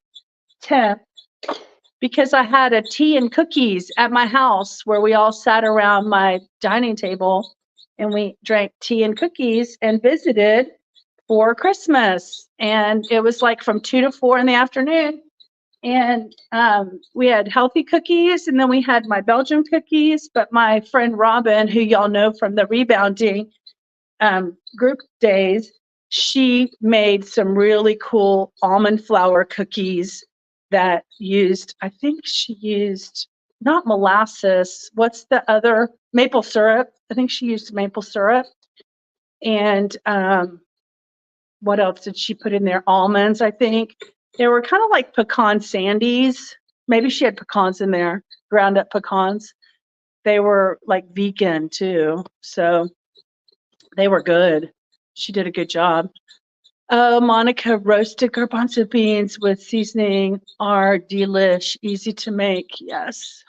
10th because I had a tea and cookies at my house where we all sat around my dining table and we drank tea and cookies and visited for Christmas. And it was like from 2 to 4 in the afternoon. And we had healthy cookies, and then we had my Belgian cookies. But my friend Robin, who y'all know from the rebounding group days, she made some really cool almond flour cookies that I think she used not molasses. What's the other? Maple syrup. I think she used maple syrup. And what else did she put in there? Almonds, I think. They were kind of like pecan sandies. Maybe she had pecans in there, ground up pecans. They were like vegan too. So they were good. She did a good job. Oh, Monica, roasted garbanzo beans with seasoning are delish, easy to make. Yes.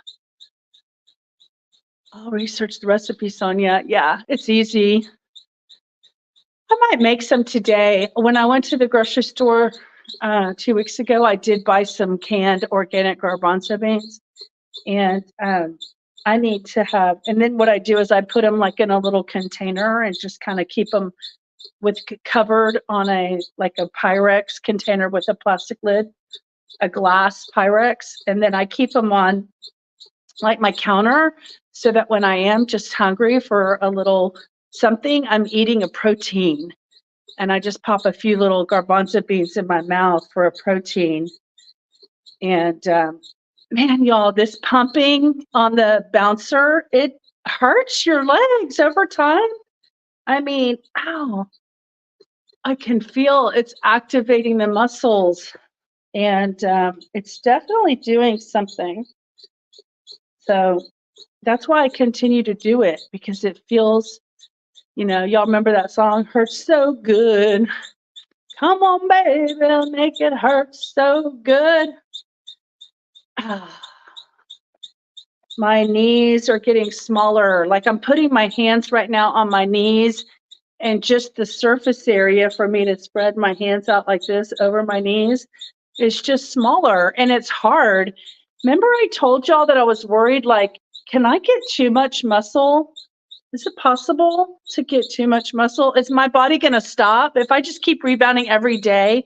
I'll research the recipe, Sonia. Yeah, it's easy. I might make some today. When I went to the grocery store 2 weeks ago, I did buy some canned organic garbanzo beans. And I need to have, and then what I do is I put them like in a little container and just kind of keep them covered on a Pyrex container with a plastic lid, a glass Pyrex, and then I keep them on like my counter so that when I am just hungry for a little something, I'm eating a protein, and I just pop a few little garbanzo beans in my mouth for a protein. And man, y'all, this pumping on the bouncer, it hurts your legs over time. I mean, ow. I can feel it's activating the muscles, and it's definitely doing something. So that's why I continue to do it, because it feels, y'all remember that song, Hurts So Good. Come on, baby, I'll make it hurt so good. My knees are getting smaller. Like I'm putting my hands right now on my knees, and just the surface area for me to spread my hands out like this over my knees is just smaller, and it's hard. Remember I told y'all that I was worried, like, can I get too much muscle? Is it possible to get too much muscle? Is my body going to stop? If I just keep rebounding every day,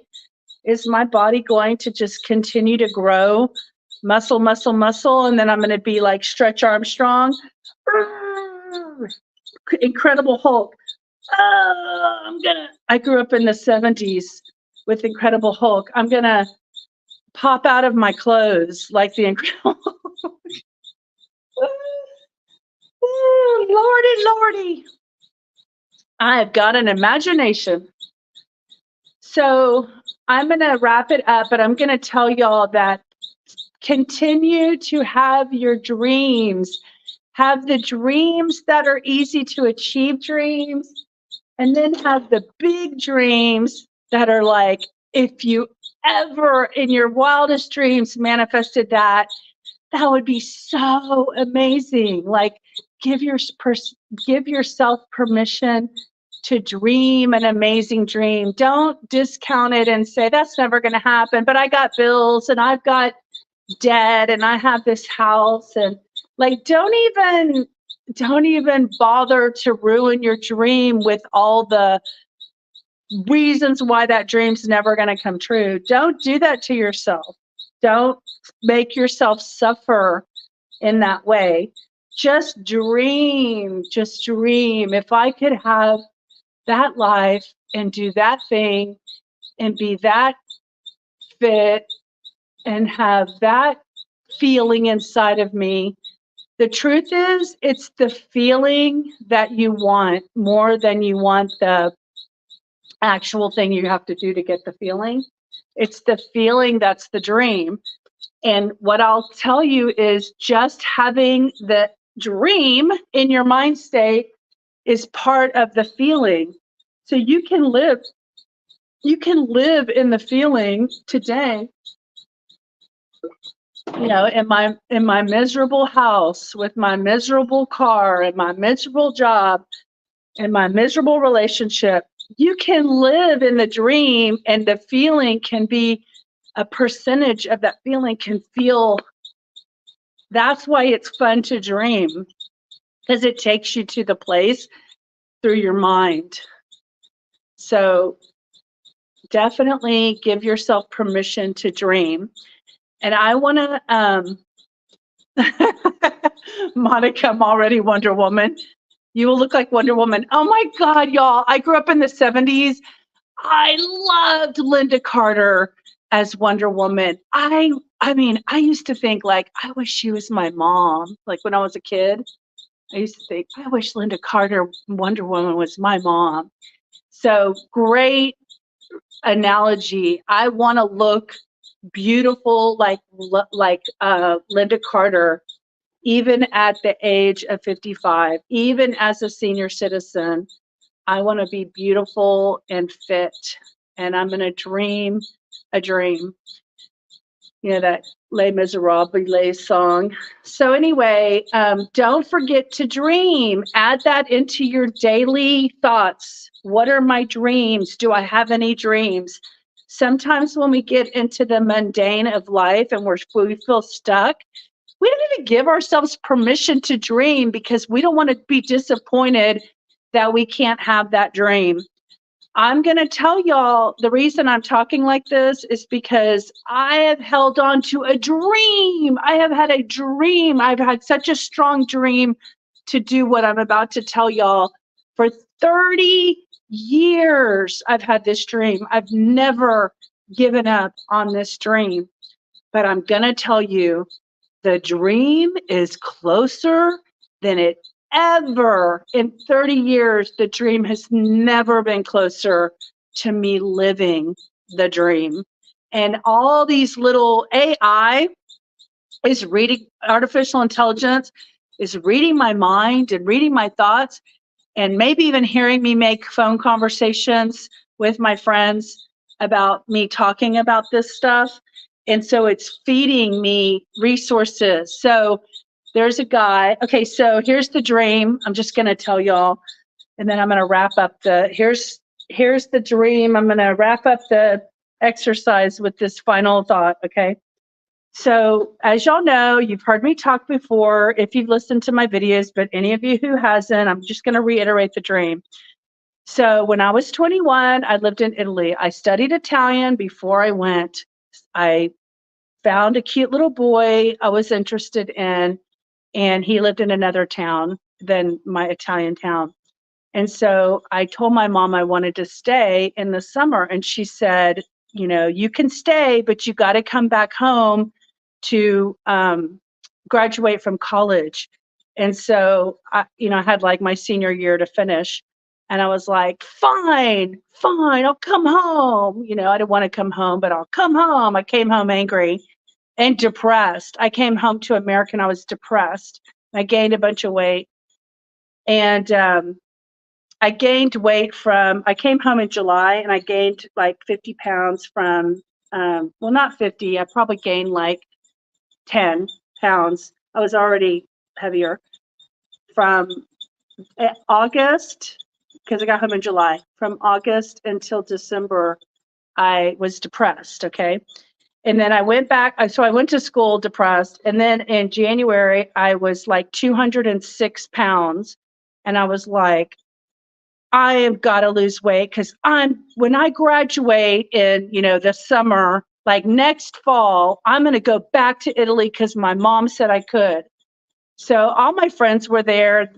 Is my body going to just continue to grow muscle, muscle, muscle, and then I'm going to be like Stretch Armstrong? Incredible Hulk. I grew up in the 70s with Incredible Hulk. I'm going to pop out of my clothes like the Incredible Hulk. Lordy. I've got an imagination. So I'm going to wrap it up, but I'm going to tell y'all that continue to have your dreams. Have the dreams that are easy to achieve dreams, and then have the big dreams that are like, if you ever in your wildest dreams manifested that, that would be so amazing. Like, give yourself permission to dream an amazing dream. Don't discount it and say that's never going to happen, but I got bills and I've got debt and I have this house, and like, don't even bother to ruin your dream with all the reasons why that dream's never going to come true. Don't do that to yourself. Don't make yourself suffer in that way. Just dream. If I could have that life and do that thing and be that fit and have that feeling inside of me. The truth is, it's the feeling that you want more than you want the actual thing you have to do to get the feeling. It's the feeling that's the dream. And what I'll tell you is just having the dream in your mind state is part of the feeling. So you can live in the feeling today. You know, in my miserable house with my miserable car and my miserable job and my miserable relationship, you can live in the dream, and the feeling can be a percentage of that feeling can feel. That's why it's fun to dream, because it takes you to the place through your mind. So definitely give yourself permission to dream. And I want to, Monica, I'm already Wonder Woman. You will look like Wonder Woman. Oh my God, y'all. I grew up in the 70s. I loved Linda Carter as Wonder Woman. I mean, I used to think like, I wish she was my mom. Like when I was a kid, I used to think, I wish Linda Carter, Wonder Woman, was my mom. So great analogy. I want to look beautiful like Linda Carter, even at the age of 55, even as a senior citizen. I want to be beautiful and fit, and I'm going to dream a dream. You know, that Les Miserables song. So anyway, don't forget to dream. Add that into your daily thoughts. What are my dreams? Do I have any dreams? Sometimes when we get into the mundane of life and we feel stuck, we don't even give ourselves permission to dream because we don't want to be disappointed that we can't have that dream. I'm going to tell y'all the reason I'm talking like this is because I have held on to a dream. I have had a dream. I've had such a strong dream to do what I'm about to tell y'all. For 30 years, I've had this dream. I've never given up on this dream. But I'm going to tell you, the dream is closer than it ever. In 30 years, the dream has never been closer to me living the dream. And all these little AI is reading, artificial intelligence is reading my mind and reading my thoughts, and maybe even hearing me make phone conversations with my friends about me talking about this stuff. And so it's feeding me resources. So there's a guy. Okay, so here's the dream. I'm just going to tell y'all, and then I'm going to wrap up here's the dream. I'm going to wrap up the exercise with this final thought, okay? So as y'all know, you've heard me talk before if you've listened to my videos, but any of you who hasn't, I'm just going to reiterate the dream. So when I was 21, I lived in Italy. I studied Italian before I went. I found a cute little boy I was interested in, and he lived in another town than my Italian town. And so I told my mom I wanted to stay in the summer, and she said, you know, you can stay, but you got to come back home to graduate from college. And so I had like my senior year to finish. And I was like, fine, fine, I'll come home. You know, I didn't want to come home, but I'll come home. I came home angry and depressed. I came home to America and I was depressed. I gained a bunch of weight. And I gained weight I came home in July and I gained like 50 pounds from, well, not 50, I probably gained like 10 pounds. I was already heavier from August, because I got home in July. From August until December, I was depressed. Okay. And then I went back. So I went to school depressed. And then in January, I was like 206 pounds. And I was like, I have got to lose weight because when I graduate in, the summer, like next fall, I'm going to go back to Italy because my mom said I could. So all my friends were there.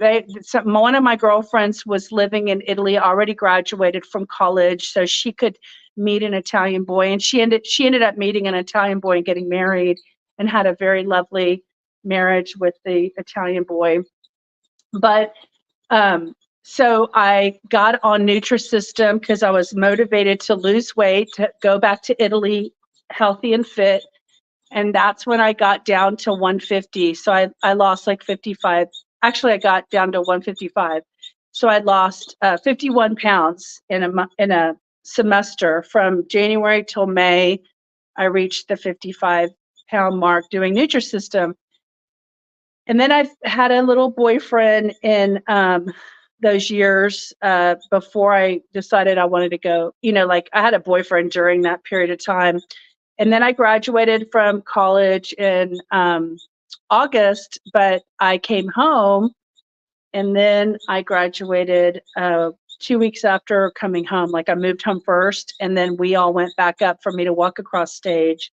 One of my girlfriends was living in Italy, already graduated from college, so she could meet an Italian boy. And she ended up meeting an Italian boy and getting married and had a very lovely marriage with the Italian boy. But so I got on Nutrisystem because I was motivated to lose weight, to go back to Italy healthy and fit. And that's when I got down to 150. So I lost like 55. Actually, I got down to 155. So I lost 51 pounds in a semester. From January till May, I reached the 55-pound mark doing Nutrisystem. And then I've had a little boyfriend in those years before I decided I wanted to go. Like I had a boyfriend during that period of time. And then I graduated from college in August, but I came home and then I graduated 2 weeks after coming home. Like I moved home first and then we all went back up for me to walk across stage.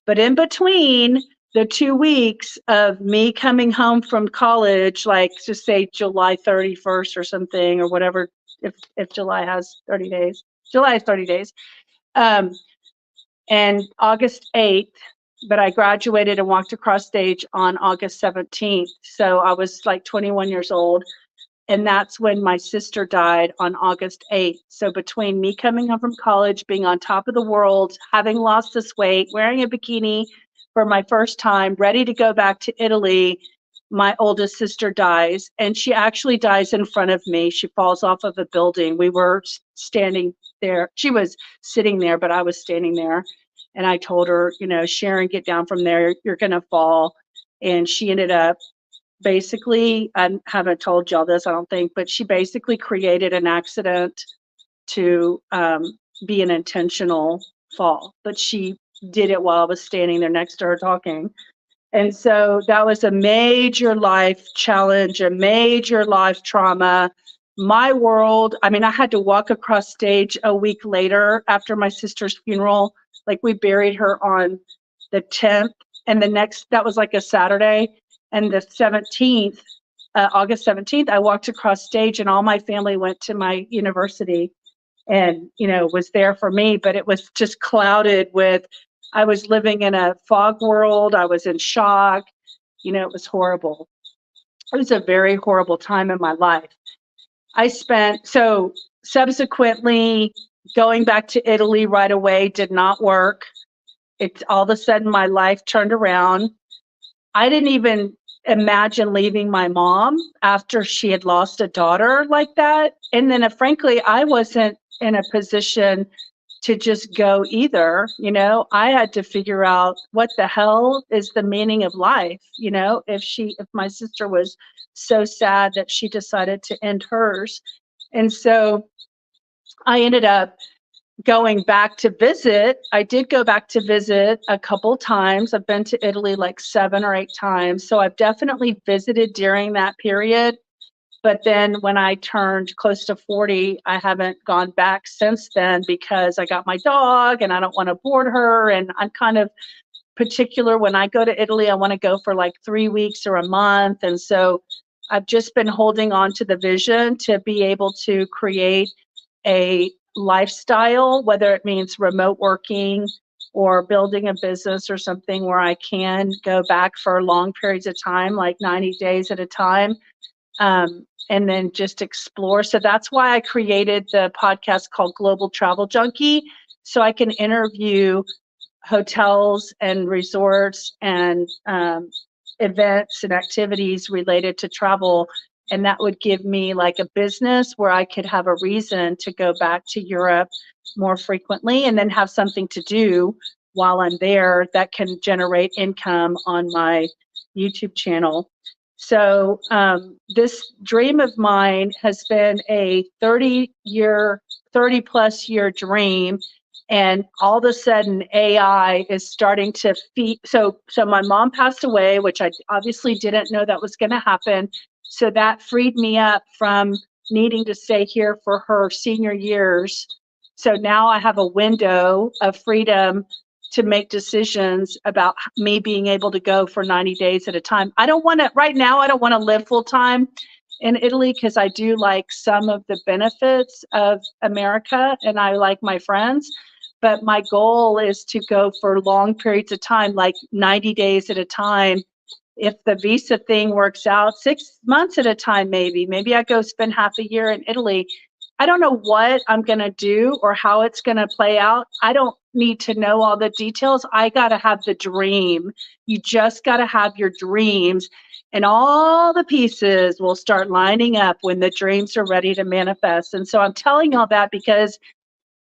But in between the 2 weeks of me coming home from college, like just say July 31st or something or whatever, if July has 30 days, July has 30 days. And August 8th, but I graduated and walked across stage on August 17th. So I was like 21 years old. And that's when my sister died on August 8th. So between me coming home from college, being on top of the world, having lost this weight, wearing a bikini for my first time, ready to go back to Italy, my oldest sister dies. And she actually dies in front of me. She falls off of a building. We were standing there. She was sitting there, but I was standing there. And I told her, Sharon, get down from there. You're going to fall. And she ended up basically, I haven't told y'all this, I don't think, but she basically created an accident to be an intentional fall. But she did it while I was standing there next to her talking. And so that was a major life challenge, a major life trauma. My world, I had to walk across stage a week later after my sister's funeral. Like we buried her on the 10th, and that was like a Saturday. And the 17th, August 17th, I walked across stage and all my family went to my university and, was there for me. But it was just clouded with, I was living in a fog world. I was in shock. It was horrible. It was a very horrible time in my life. So subsequently, going back to Italy right away did not work. All of a sudden my life turned around. I didn't even imagine leaving my mom after she had lost a daughter like that. And then frankly, I wasn't in a position to just go either. I had to figure out what the hell is the meaning of life. If my sister was so sad that she decided to end hers. And so I ended up going back to visit. I did go back to visit a couple times. I've been to Italy like 7 or 8 times. So I've definitely visited during that period. But then when I turned close to 40, I haven't gone back since then because I got my dog and I don't want to board her. And I'm kind of particular when I go to Italy, I want to go for like 3 weeks or a month. And so I've just been holding on to the vision to be able to create a lifestyle, whether it means remote working or building a business or something where I can go back for long periods of time, like 90 days at a time, and then just explore. So that's why I created the podcast called Global Travel Junkie, so I can interview hotels and resorts and events and activities related to travel. And that would give me like a business where I could have a reason to go back to Europe more frequently and then have something to do while I'm there that can generate income on my YouTube channel. So this dream of mine has been a 30 plus year dream. And all of a sudden AI is starting to feed. So my mom passed away, which I obviously didn't know that was going to happen. So that freed me up from needing to stay here for her senior years. So now I have a window of freedom to make decisions about me being able to go for 90 days at a time. I don't want to, right now, I don't want to live full time in Italy because I do like some of the benefits of America and I like my friends. But my goal is to go for long periods of time, like 90 days at a time. If the visa thing works out, 6 months at a time, maybe I go spend half a year in Italy. I don't know what I'm going to do or how it's going to play out. I don't need to know all the details. I got to have the dream. You just got to have your dreams, and all the pieces will start lining up when the dreams are ready to manifest. And so I'm telling all that because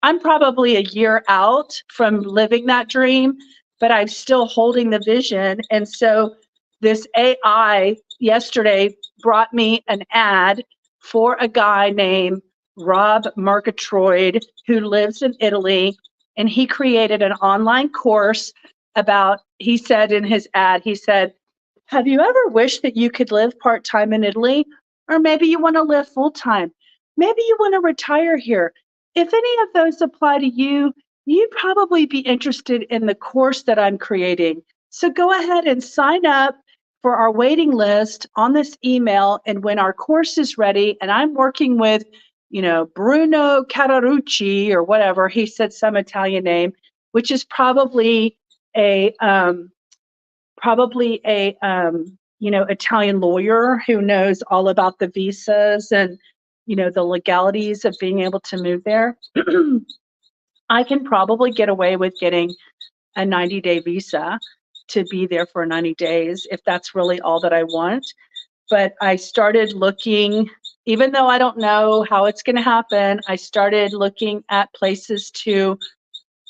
I'm probably a year out from living that dream, but I'm still holding the vision. And so this AI yesterday brought me an ad for a guy named Rob Murgatroyd who lives in Italy. And he created an online course about, he said in his ad, he said, have you ever wished that you could live part-time in Italy? Or maybe you want to live full-time. Maybe you want to retire here. If any of those apply to you, you'd probably be interested in the course that I'm creating. So go ahead and sign up for our waiting list on this email. And when our course is ready, and I'm working with, Bruno Catarucci or whatever, he said some Italian name, which is probably a Italian lawyer who knows all about the visas and the legalities of being able to move there. I can probably get away with getting a 90-day visa to be there for 90 days if that's really all that I want. But I started looking, even though I don't know how it's going to happen, I started looking at places to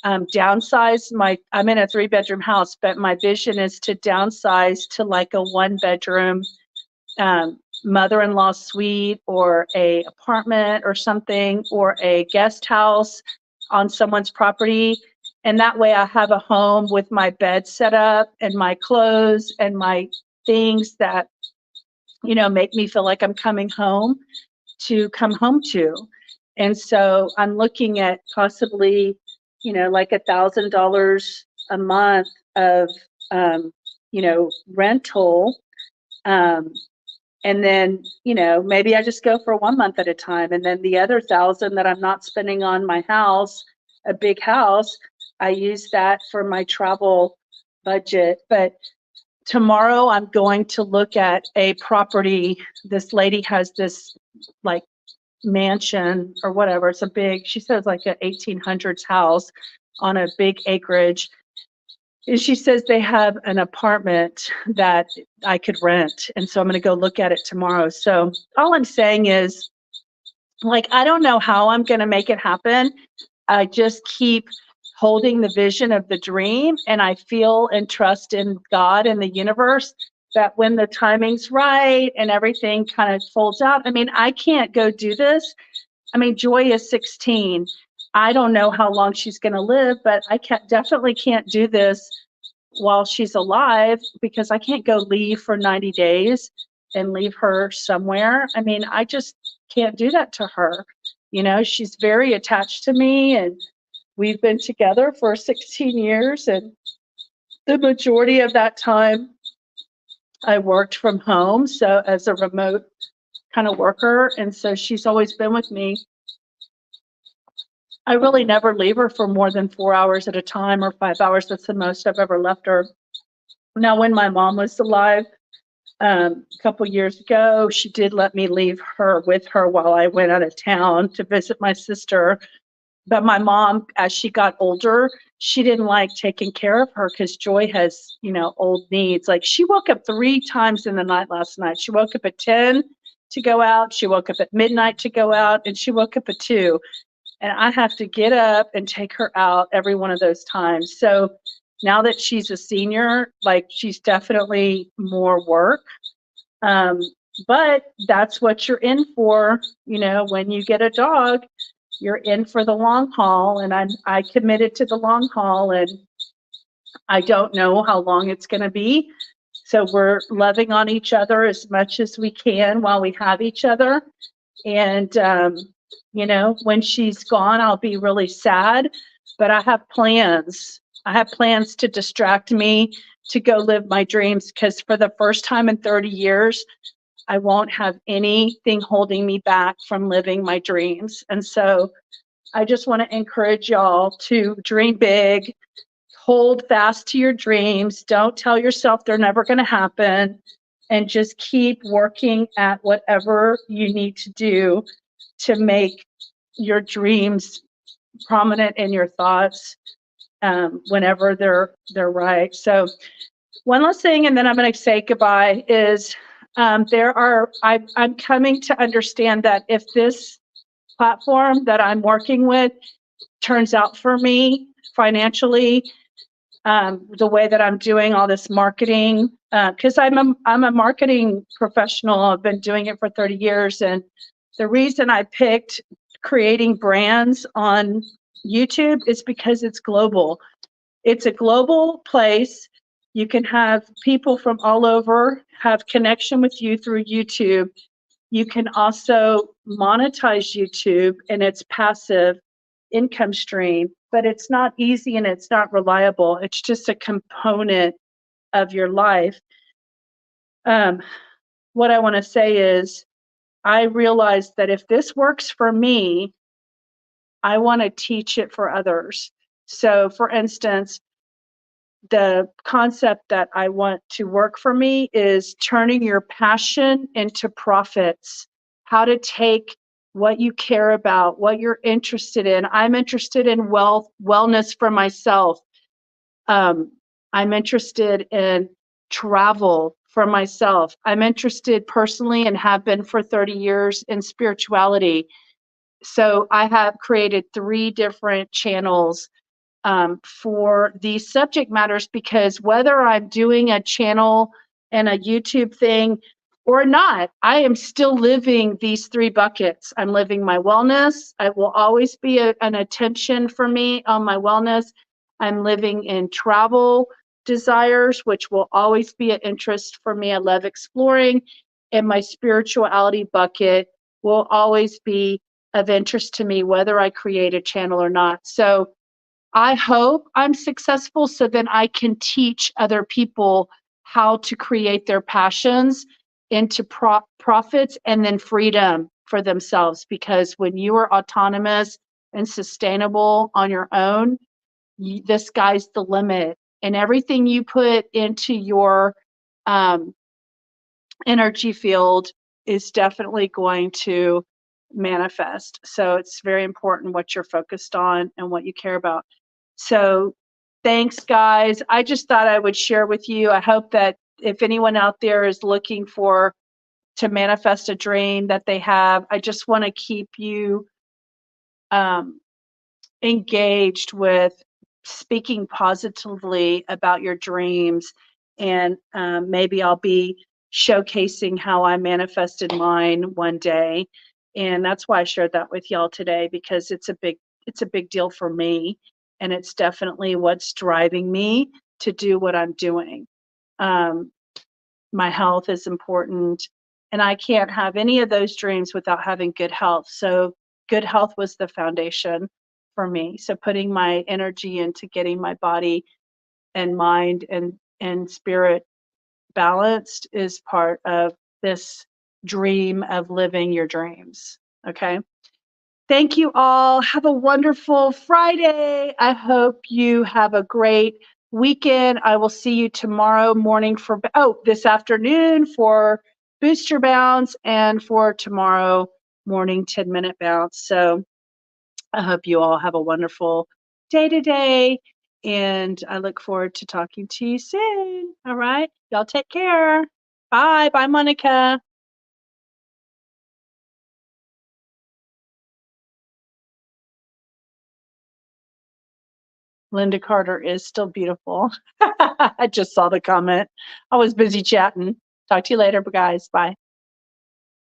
downsize I'm in a 3-bedroom house, but my vision is to downsize to like a 1-bedroom mother-in-law suite or a apartment or something, or a guest house on someone's property. And that way I have a home with my bed set up and my clothes and my things that, make me feel like I'm coming home to come home to. And so I'm looking at possibly, like $1,000 a month of, rental. And then, maybe I just go for 1 month at a time. And then the other 1,000 that I'm not spending on my house, a big house, I use that for my travel budget. But tomorrow I'm going to look at a property. This lady has this like mansion or whatever. It's a big, she says like a 1800s house on a big acreage. And she says they have an apartment that I could rent. And so I'm going to go look at it tomorrow. So all I'm saying is, I don't know how I'm going to make it happen. I just keep holding the vision of the dream, and I feel and trust in God and the universe that when the timing's right and everything kind of folds out. I mean, I can't go do this. I mean, Joy is 16. I don't know how long she's going to live, but I definitely can't do this while she's alive because I can't go leave for 90 days and leave her somewhere. I mean, I just can't do that to her. You know, she's very attached to me, and we've been together for 16 years. And the majority of that time, I worked from home. So, as a remote kind of worker. And so she's always been with me. I really never leave her for more than 4 hours at a time or 5 hours. That's the most I've ever left her. Now, when my mom was alive, a couple years ago, she did let me leave her with her while I went out of town to visit my sister. But my mom, as she got older, she didn't like taking care of her because Joy has, you know, old needs. Like, she woke up 3 times in the night last night. She woke up at 10 to go out. She woke up at midnight to go out, and she woke up at 2. And I have to get up and take her out every one of those times. So now that she's a senior, like, she's definitely more work. But that's what you're in for. You know, when you get a dog, you're in for the long haul. And I committed to the long haul, and I don't know how long it's going to be. So we're loving on each other as much as we can while we have each other. And, you know, when she's gone, I'll be really sad, but I have plans. I have plans to distract me to go live my dreams, because for the first time in 30 years, I won't have anything holding me back from living my dreams. And so I just want to encourage y'all to dream big, hold fast to your dreams. Don't tell yourself they're never going to happen, and just keep working at whatever you need to do to make your dreams prominent in your thoughts whenever they're right. So one last thing, and then I'm going to say goodbye, is I'm coming to understand that if this platform that I'm working with turns out for me financially, the way that I'm doing all this marketing, because I'm a marketing professional. I've been doing it for 30 years. And the reason I picked creating brands on YouTube is because it's global. It's a global place. You can have people from all over have connection with you through YouTube. You can also monetize YouTube, and it's passive income stream, but it's not easy and it's not reliable. It's just a component of your life. What I want to say is, I realized that if this works for me, I want to teach it for others. So, for instance, the concept that I want to work for me is turning your passion into profits. How to take what you care about, what you're interested in. I'm interested in wellness for myself. I'm interested in travel for myself. I'm interested personally, and have been for 30 years, in spirituality. So I have created 3 different channels for these subject matters, because whether I'm doing a channel and a YouTube thing or not, I am still living these 3 buckets. I'm living my wellness. It will always be an attention for me on my wellness. I'm living in travel desires, which will always be an interest for me. I love exploring. And my spirituality bucket will always be of interest to me, whether I create a channel or not. So I hope I'm successful so then I can teach other people how to create their passions into profits and then freedom for themselves. Because when you are autonomous and sustainable on your own, the sky's the limit. And everything you put into your energy field is definitely going to manifest. So it's very important what you're focused on and what you care about. So thanks, guys. I just thought I would share with you. I hope that if anyone out there is looking to manifest a dream that they have, I just want to keep you engaged with speaking positively about your dreams. And maybe I'll be showcasing how I manifested mine one day. And that's why I shared that with y'all today, because it's a big deal for me. And it's definitely what's driving me to do what I'm doing. My health is important. And I can't have any of those dreams without having good health. So good health was the foundation for me. So putting my energy into getting my body and mind and spirit balanced is part of this dream of living your dreams. Okay. Thank you all. Have a wonderful Friday. I hope you have a great weekend. I will see you tomorrow morning for, this afternoon for Booster Bounce and for tomorrow morning 10-minute bounce. So I hope you all have a wonderful day today. And I look forward to talking to you soon. All right. Y'all take care. Bye. Bye, Monica. Linda Carter is still beautiful. I just saw the comment. I was busy chatting. Talk to you later, guys. Bye.